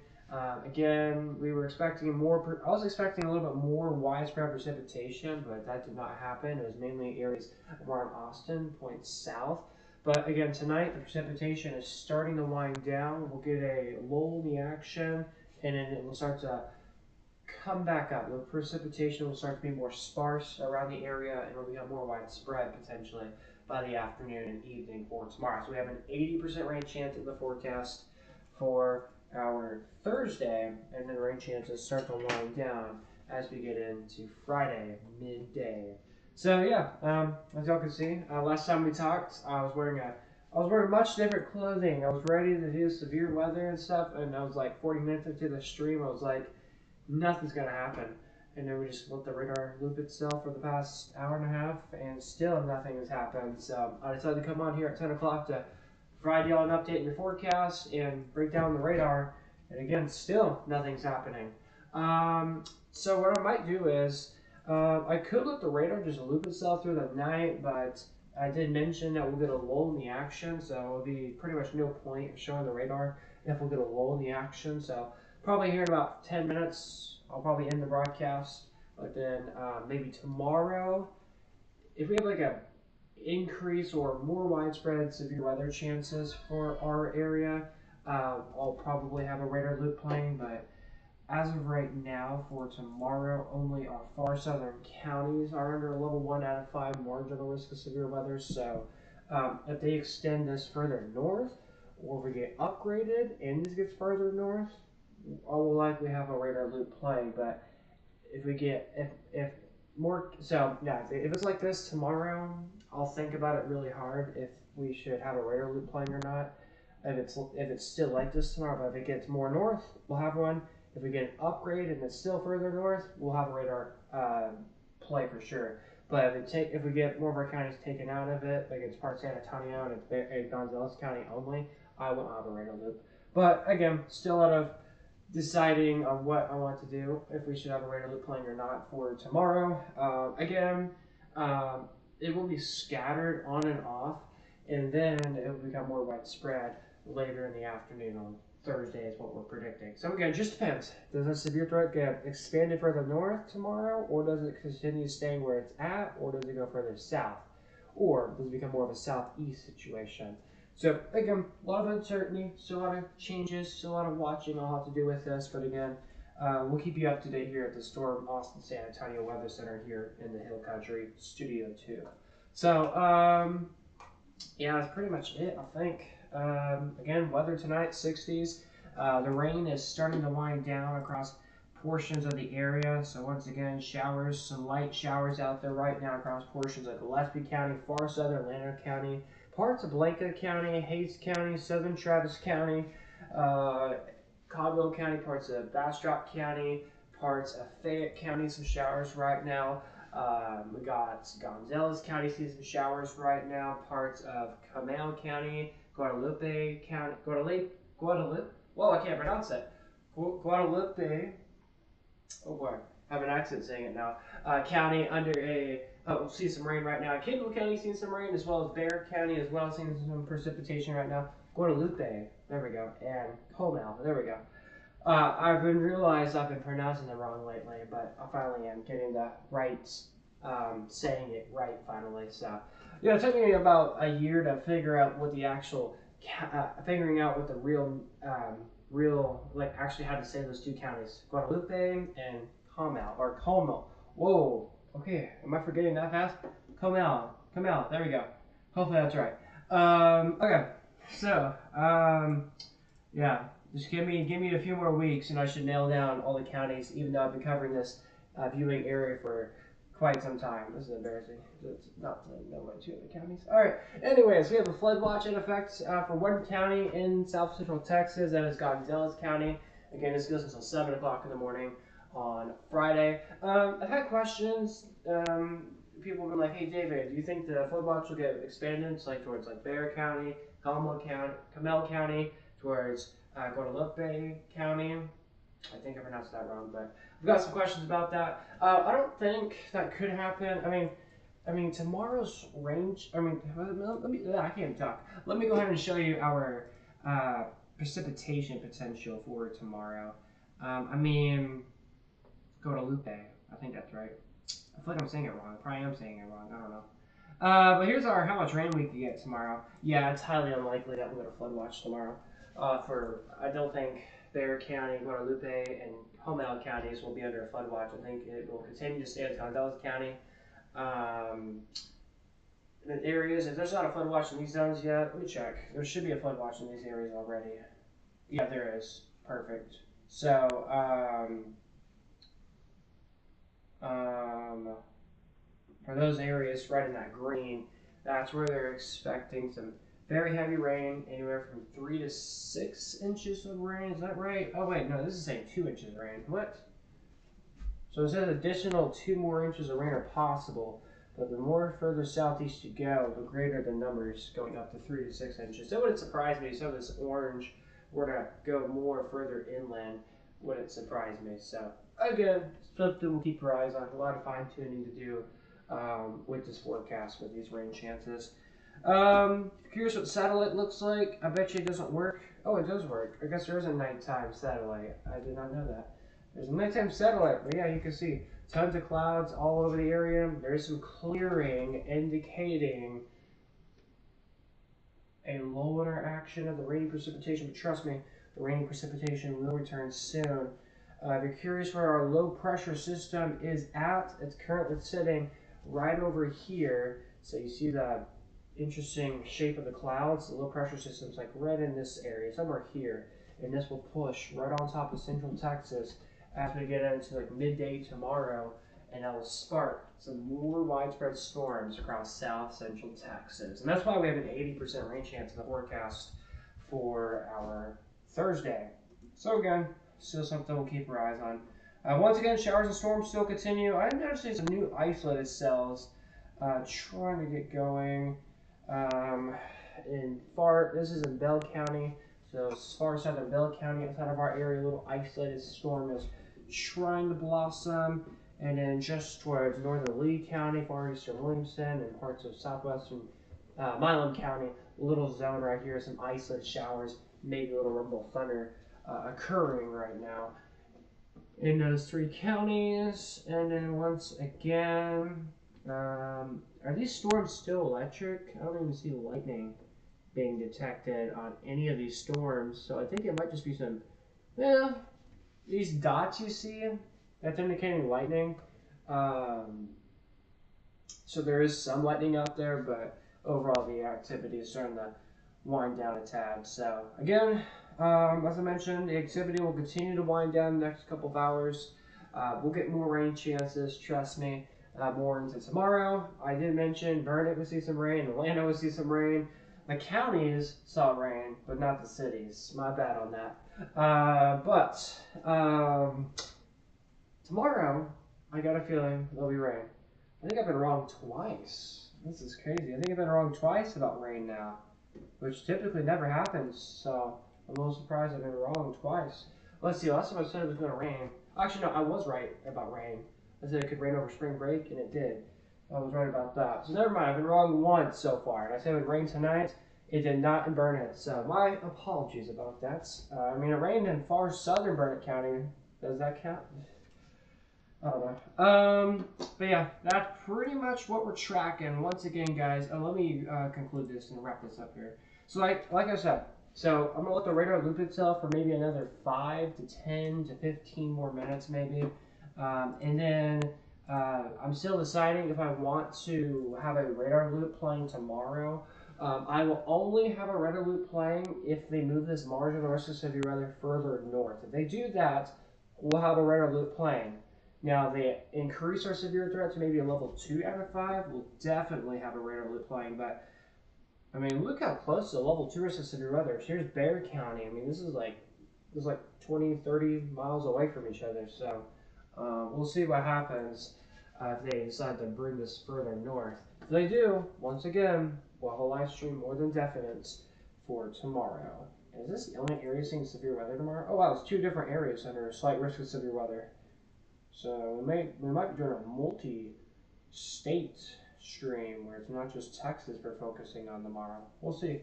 Again, we were expecting I was expecting a little bit more widespread precipitation, but that did not happen. It was mainly areas around Austin, points south. But again, tonight the precipitation is starting to wind down. We'll get a lull in the action, and then it will start to come back up. The precipitation will start to be more sparse around the area, and it will become more widespread potentially by the afternoon and evening for tomorrow. So we have an 80% rain chance in the forecast for our Thursday, and then the rain chances start to wind down as we get into Friday midday. So yeah, as y'all can see, last time we talked, I was wearing much different clothing. I was ready to do severe weather and stuff, and I was like 40 minutes into the stream, I was like, nothing's gonna happen. And then we just let the radar loop itself for the past hour and a half, and still nothing has happened. So I decided to come on here at 10 o'clock to provide y'all an update in your forecast and break down the radar. And again, still nothing's happening. So what I might do is, I could let the radar just loop itself through the night, but I did mention that we'll get a lull in the action, so it will be pretty much no point of showing the radar if we'll get a lull in the action. So probably here in about 10 minutes, I'll probably end the broadcast. But then maybe tomorrow, if we have like a increase or more widespread severe weather chances for our area, I'll probably have a radar loop playing. But as of right now, for tomorrow, only our far southern counties are under a level 1 out of 5 marginal risk of severe weather. So if they extend this further north, or if we get upgraded and this gets further north, I will likely have a radar loop playing. But if we get if more, so yeah, if it's like this tomorrow, I'll think about it really hard if we should have a radar loop playing or not. If it's still like this tomorrow, but if it gets more north, we'll have one. If we get an upgrade and it's still further north, we'll have a radar play for sure. But if we get more of our counties taken out of it, like it's part San Antonio and it's Gonzales County only, I won't have a radar loop. But again, still out of deciding on what I want to do, if we should have a radar loop playing or not for tomorrow. It will be scattered on and off, and then it will become more widespread later in the afternoon on Thursday is what we're predicting. So again, it just depends. Does the severe threat get expanded further north tomorrow, or does it continue staying where it's at, or does it go further south, or does it become more of a southeast situation? So again, a lot of uncertainty, still a lot of changes, still a lot of watching I'll have to do with this, but again, we'll keep you up to date here at the Storm Austin San Antonio Weather Center here in the Hill Country Studio 2. So yeah, that's pretty much it, I think. Again, weather tonight, 60s. The rain is starting to wind down across portions of the area. So once again, showers, some light showers out there right now across portions of Gillespie County, far southern Llano County, parts of Blanca County, Hayes County, southern Travis County, Caldwell County, parts of Bastrop County, parts of Fayette County, some showers right now. We got Gonzales County, see some showers right now, parts of Comal County, Guadalupe County, Guadalupe, whoa, I can't pronounce it. Guadalupe, oh boy, I have an accent saying it now. County under we'll see some rain right now. Kendall County seeing some rain, as well as Bear County as well, seeing some precipitation right now. Guadalupe, there we go, and Comal, there we go. I've realized I've been pronouncing it wrong lately, but I finally am getting the right, saying it right finally. So, it took me about a year to figure out what the actual, figuring out what the real, like actually how to say those two counties, Guadalupe and Comal, or Como. Whoa, okay, am I forgetting that fast? Comal, there we go. Hopefully that's right. Okay, so, yeah. Just give me a few more weeks and I should nail down all the counties, even though I've been covering this viewing area for quite some time. This is embarrassing. It's not to know my two other counties. Alright, anyways, we have a flood watch in effect for one county in south central Texas. That is Gonzales County. Again, this goes until 7 o'clock in the morning on Friday. I've had questions. People have been like, hey David, do you think the flood watch will get expanded towards Bear County, Comal County, towards Guadalupe County? I think I pronounced that wrong, but I've got some questions about that. I don't think that could happen. I mean tomorrow's range. I can't talk. Let me go ahead and show you our precipitation potential for tomorrow. Guadalupe. I think that's right. I feel like I'm saying it wrong. I probably am saying it wrong. I don't know. But here's how much rain we could get tomorrow. Yeah, it's highly unlikely that we'll get a flood watch tomorrow. I don't think Bear County, Guadalupe, and Comal counties will be under a flood watch. I think it will continue to stay as Gonzales County. The areas, if there's not a flood watch in these zones yet, let me check. There should be a flood watch in these areas already. Yeah, there is. Perfect. So, for those areas right in that green, that's where they're expecting some very heavy rain, anywhere from 3 to 6 inches of rain. Is that right? Oh wait, no, this is saying 2 inches of rain. What? So it says additional 2 more inches of rain are possible, but the more further southeast you go, the greater the numbers, going up to 3 to 6 inches. It wouldn't surprise me if some of this orange were to go more further inland. Wouldn't surprise me. So again, something we'll keep our eyes on. A lot of fine tuning to do with this forecast with these rain chances. Curious what satellite looks like. I bet you it doesn't work. Oh, it does work. I guess there is a nighttime satellite. I did not know that. There's a nighttime satellite, but yeah, you can see tons of clouds all over the area. There's some clearing indicating a low interaction of the rainy precipitation, but trust me, the rainy precipitation will return soon. If you're curious where our low pressure system is at, it's currently sitting right over here. So you see the interesting shape of the clouds. The low pressure system's like right in this area, somewhere here, and this will push right on top of central Texas as we get into like midday tomorrow, and that will spark some more widespread storms across south central Texas. And that's why we have an 80% rain chance in the forecast for our Thursday. So again, still something we'll keep our eyes on. Once again, showers and storms still continue. I'm noticing some new isolated cells trying to get going. This is in Bell County, so as far southern Bell County, outside of our area, a little isolated storm is trying to blossom. And then just towards northern Lee County, far eastern Williamson, and parts of southwestern Milam County, a little zone right here, some isolated showers, maybe a little rumble thunder occurring right now in those three counties. And then once again, are these storms still electric? I don't even see lightning being detected on any of these storms, so I think it might just be some, these dots you see, that's indicating lightning. So there is some lightning out there, but overall the activity is starting to wind down a tad. So again, as I mentioned, the activity will continue to wind down the next couple of hours. We'll get more rain chances, trust me, more into tomorrow. I did mention Vernon would see some rain, Orlando would see some rain. The counties saw rain, but not the cities. My bad on that. Tomorrow, I got a feeling there'll be rain. I think I've been wrong twice. This is crazy. I think I've been wrong twice about rain now, which typically never happens. So I'm a little surprised I've been wrong twice. Let's see. Last time I said it was going to rain. Actually, no, I was right about rain. I said it could rain over spring break, and it did. I was right about that. So never mind. I've been wrong once so far. And I said it would rain tonight. It did not in Burnett. So my apologies about that. I mean, it rained in far southern Burnett County. Does that count? I don't know. But yeah, that's pretty much what we're tracking. Once again, guys, let me conclude this and wrap this up here. So like I said, so I'm gonna let the radar loop itself for maybe another 5 to 10 to 15 more minutes, maybe, and then I'm still deciding if I want to have a radar loop playing tomorrow. I will only have a radar loop playing if they move this marginal risk of severe weather further north. If they do that, we'll have a radar loop playing. Now, if they increase our severe threat to maybe a level 2 out of 5, we'll definitely have a radar loop playing. But, I mean, look how close to level 2 risk of severe weather. Here's Bexar County. I mean, this is like 20, 30 miles away from each other. So, we'll see what happens if they decide to bring this further north. If they do, once again, we'll have a live stream more than definite for tomorrow. Is this the only area seeing severe weather tomorrow? Oh, wow, it's 2 different areas under a slight risk of severe weather. So we might be doing a multi-state stream where it's not just Texas we're focusing on tomorrow. We'll see.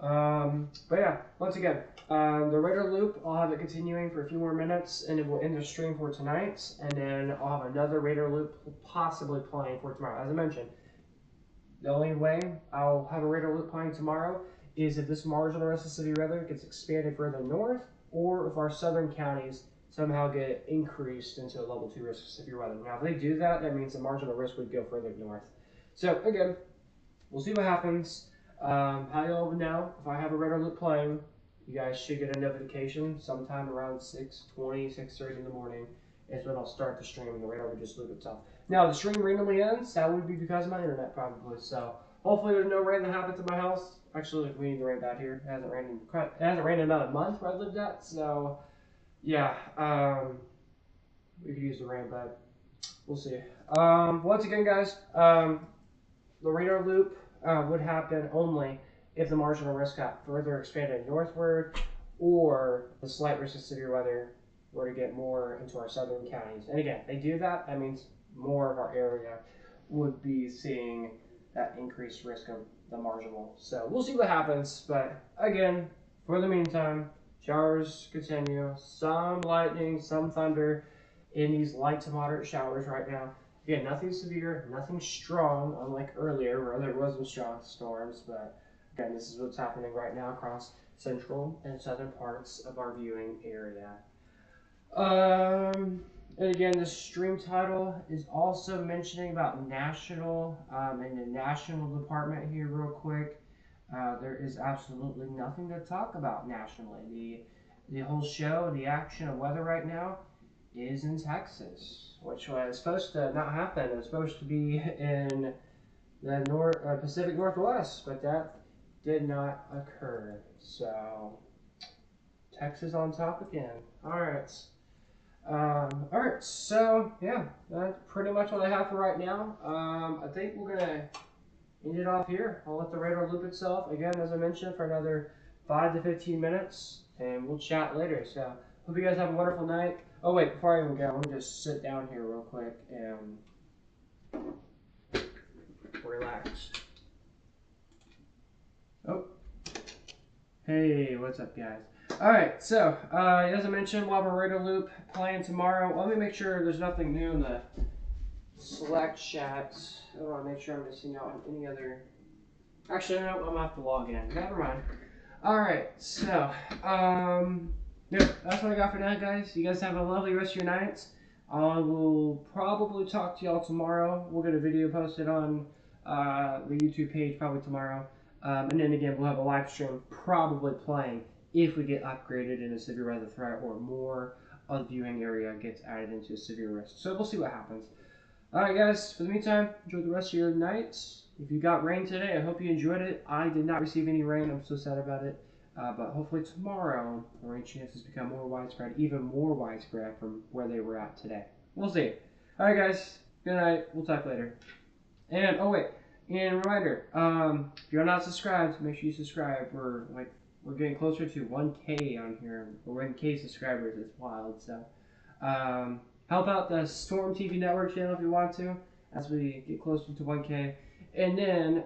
But yeah, once again, the radar loop, I'll have it continuing for a few more minutes, and it will end the stream for tonight. And then I'll have another radar loop possibly playing for tomorrow. As I mentioned, the only way I'll have a radar loop playing tomorrow is if this marginal risk of severe weather gets expanded further north, or if our southern counties somehow get increased into a level 2 risk of severe weather. Now, if they do that, that means the marginal risk would go further north. So, again, we'll see what happens. How y'all know if I have a radar loop playing, you guys should get a notification sometime around 6:20, 6:30 in the morning. Is when I'll start the stream, and the radar would just loop itself. Now, if the stream randomly ends, that would be because of my internet, probably. So, hopefully there's no rain that happens at my house. Actually, we need the rain back here. It hasn't rained in about a month where I lived at, so yeah, we could use the rain, but we'll see. Once again, guys, the radar loop would happen only if the marginal risk got further expanded northward, or the slight risk of severe weather were to get more into our southern counties. And again, if they do that, that means more of our area would be seeing that increased risk of the marginal. So we'll see what happens. But again, for the meantime, showers continue. Some lightning, some thunder in these light to moderate showers right now. Again, nothing severe, nothing strong, unlike earlier where there was some strong storms. But again, this is what's happening right now across central and southern parts of our viewing area. And again, the stream title is also mentioning about national and the national department here real quick. There is absolutely nothing to talk about nationally. The whole show, the action of weather right now is in Texas, which was supposed to not happen. It was supposed to be in the Pacific Northwest, but that did not occur. So Texas on top again. All right. Alright, so yeah, that's pretty much what I have for right now. I think we're gonna end it off here. I'll let the radar loop itself again, as I mentioned, for another 5 to 15 minutes, and we'll chat later. So, hope you guys have a wonderful night. Oh wait, before I even go, let me just sit down here real quick and relax. Oh, hey, what's up, guys? Alright, so, as I mentioned, we'll have a radar loop playing tomorrow. Let me make sure there's nothing new in the Slack chat. I want to make sure I'm missing out on any other... Actually, no, I'm going to have to log in. Never mind. Alright, so, yeah, that's what I got for now, guys. You guys have a lovely rest of your nights. I will probably talk to y'all tomorrow. We'll get a video posted on the YouTube page probably tomorrow. And then again, we'll have a live stream probably playing if we get upgraded in a severe weather threat or more of the viewing area gets added into a severe risk. So we'll see what happens. Alright guys, for the meantime, enjoy the rest of your nights. If you got rain today, I hope you enjoyed it. I did not receive any rain, I'm so sad about it. But hopefully tomorrow, the rain chances become more widespread, even more widespread from where they were at today. We'll see. Alright guys, good night, we'll talk later. And, oh wait, and reminder, if you're not subscribed, make sure you subscribe. We're getting closer to 1K on here, or 1K subscribers. It's wild. So, help out the Storm TV Network channel if you want to, as we get closer to 1K. And then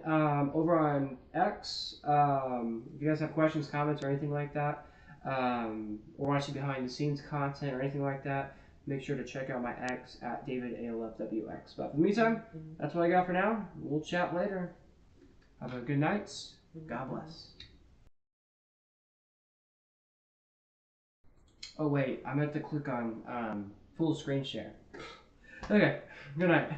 over on X, if you guys have questions, comments, or anything like that, or want to see behind the scenes content or anything like that, make sure to check out my X at DavidALFWX. But for the meantime, that's what I got for now. We'll chat later. Have a good night. God bless. Oh wait, I meant to click on full screen share. Okay, good night.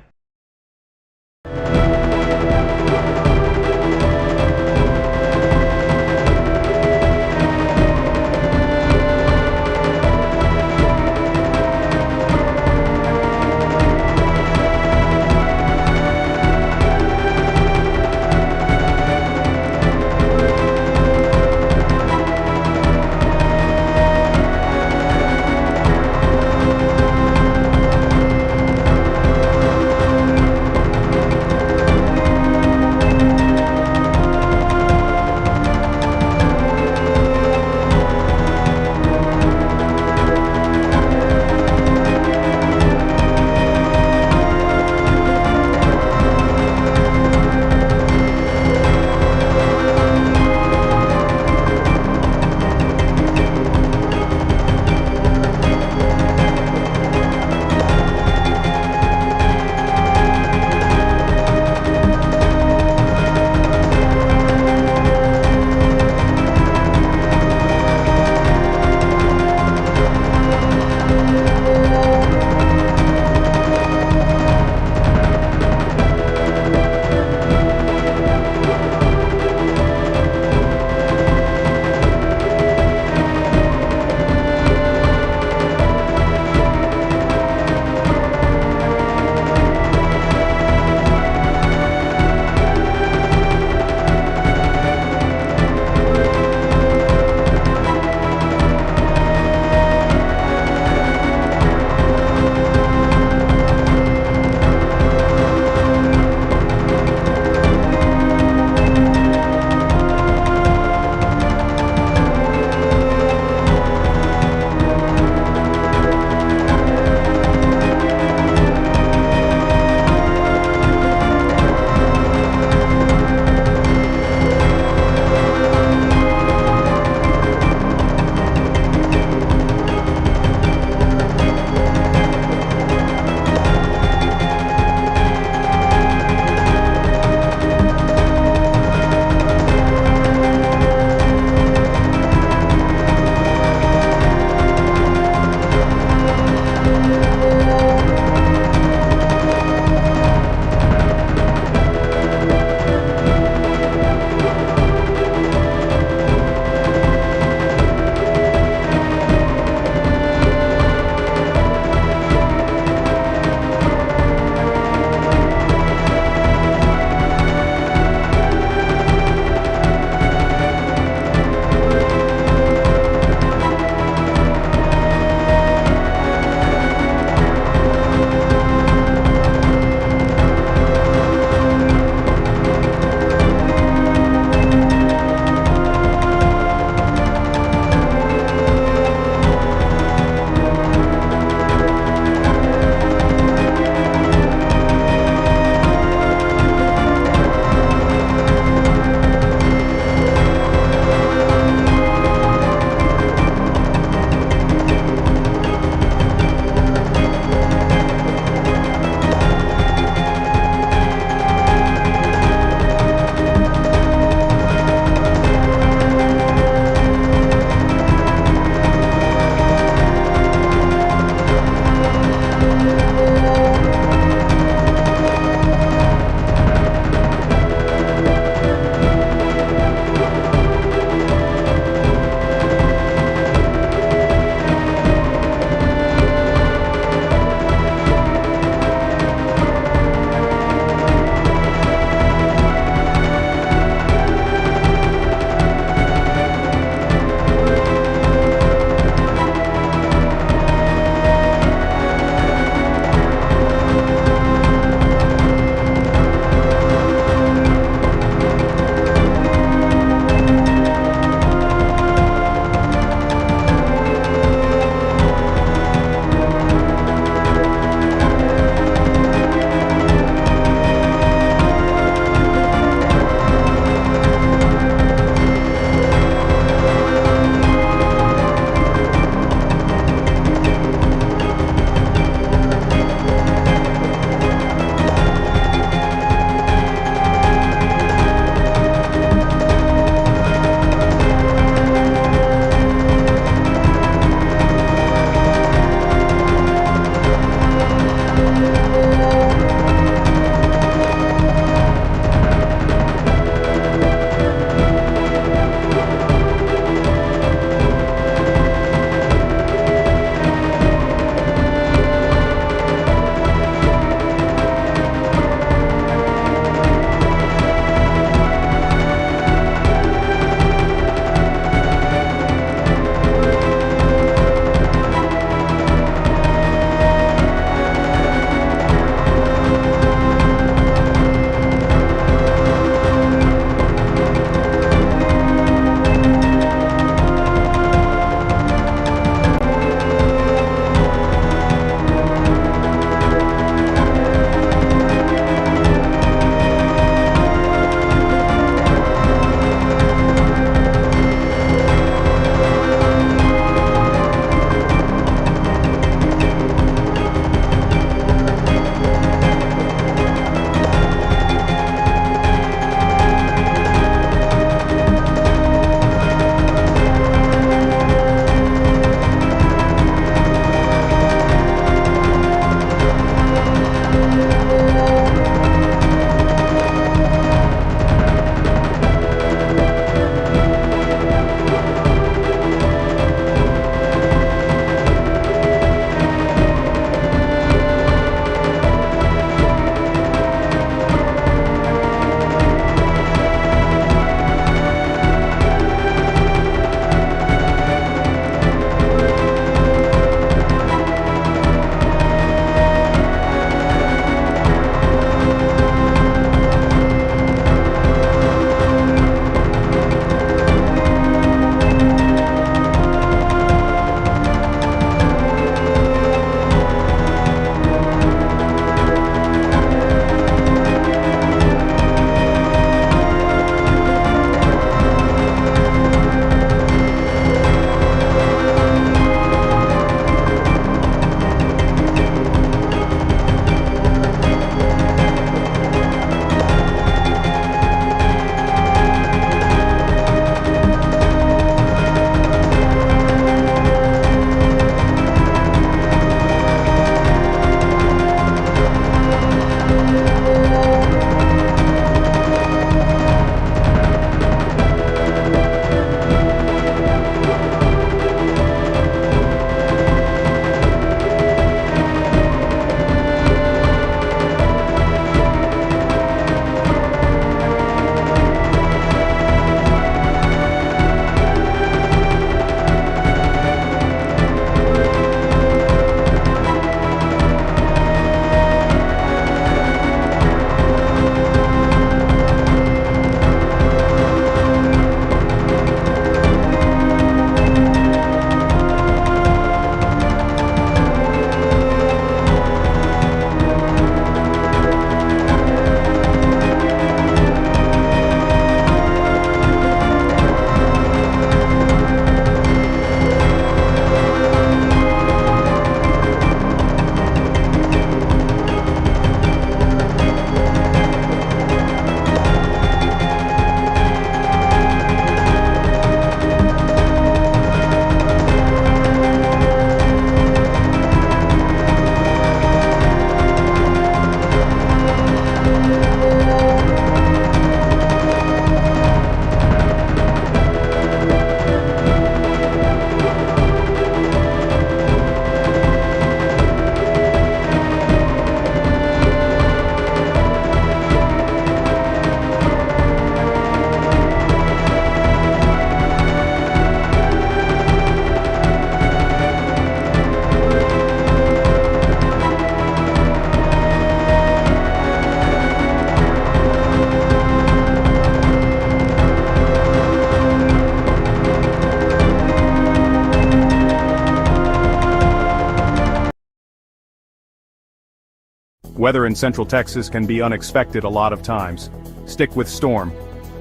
Weather in Central Texas can be unexpected a lot of times. Stick with Storm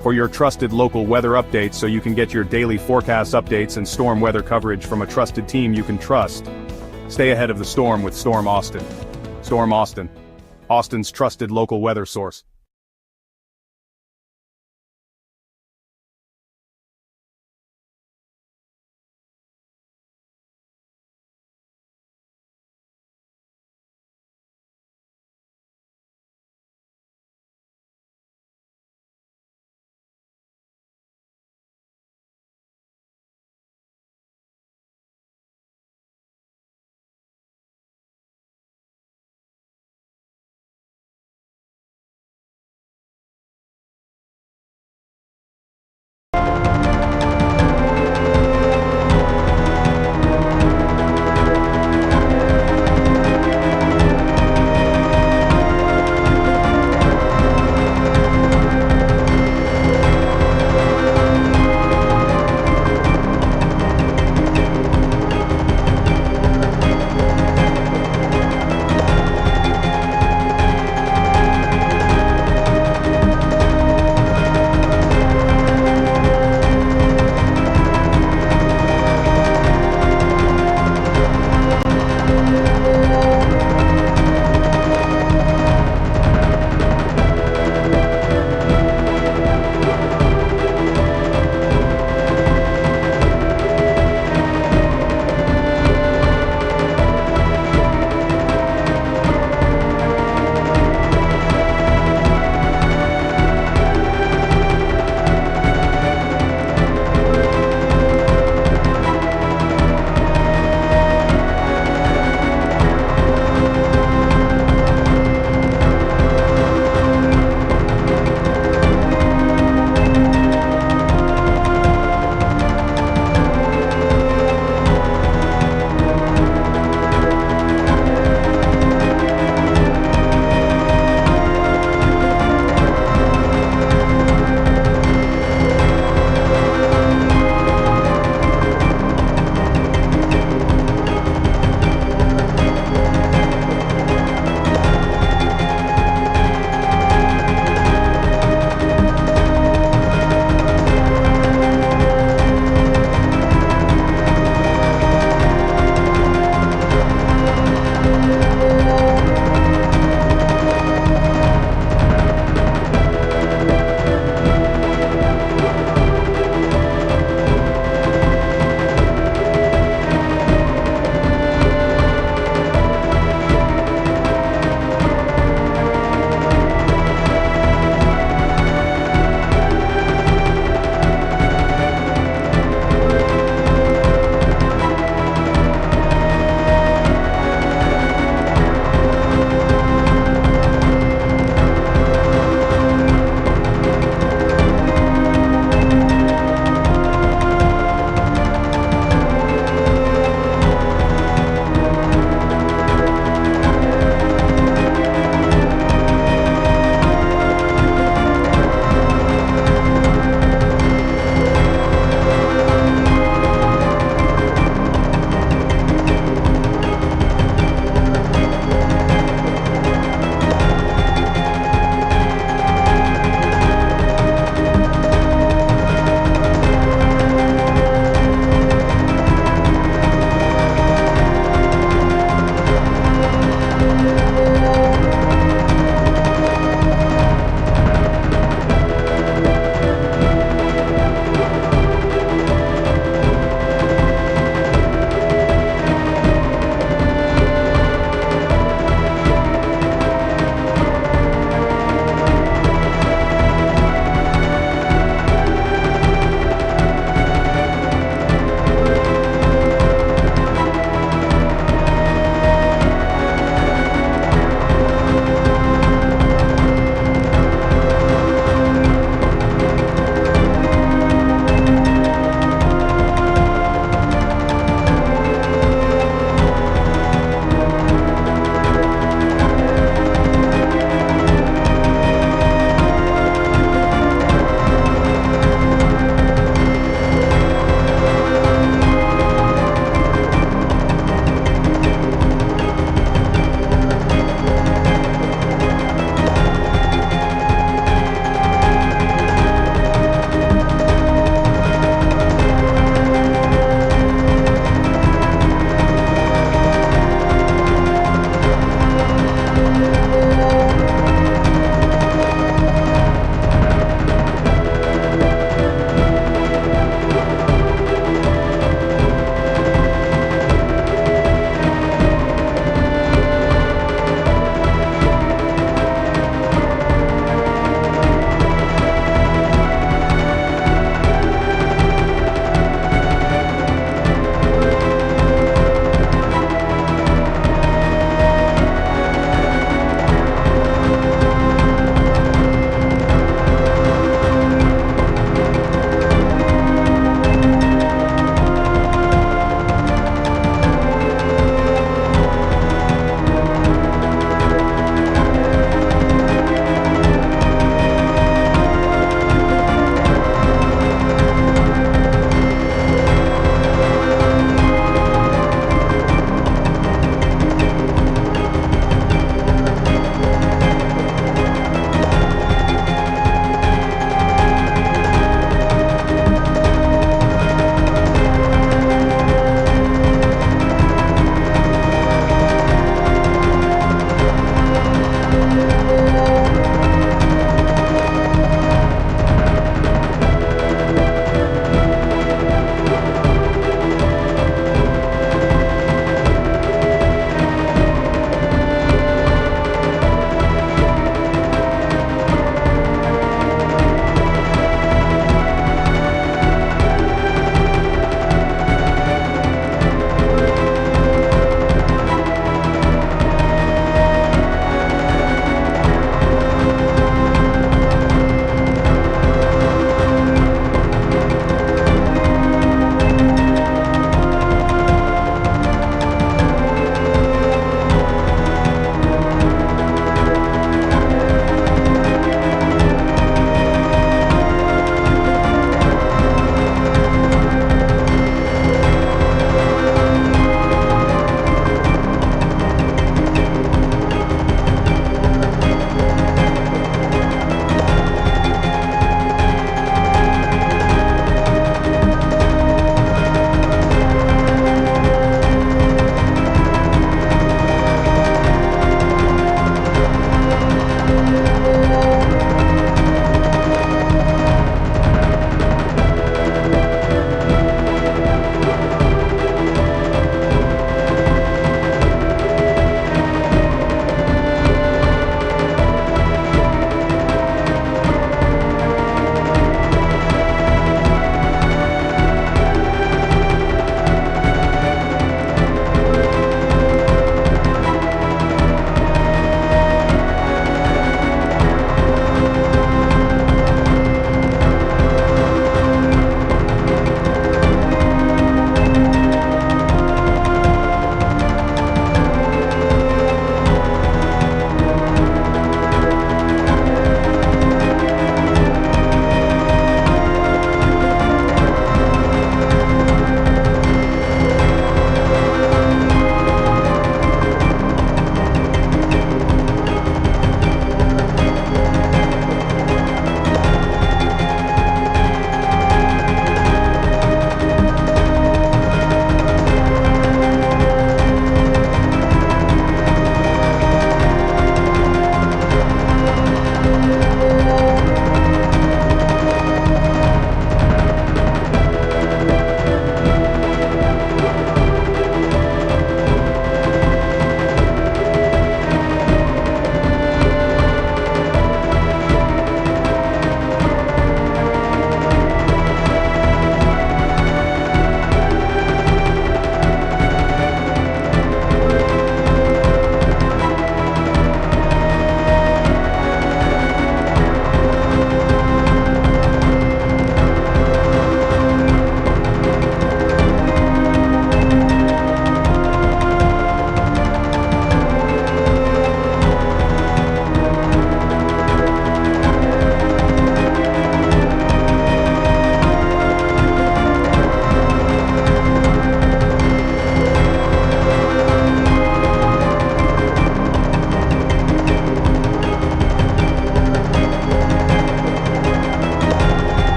for your trusted local weather updates so you can get your daily forecast updates and storm weather coverage from a trusted team you can trust. Stay ahead of the storm with Storm Austin. Storm Austin, Austin's trusted local weather source.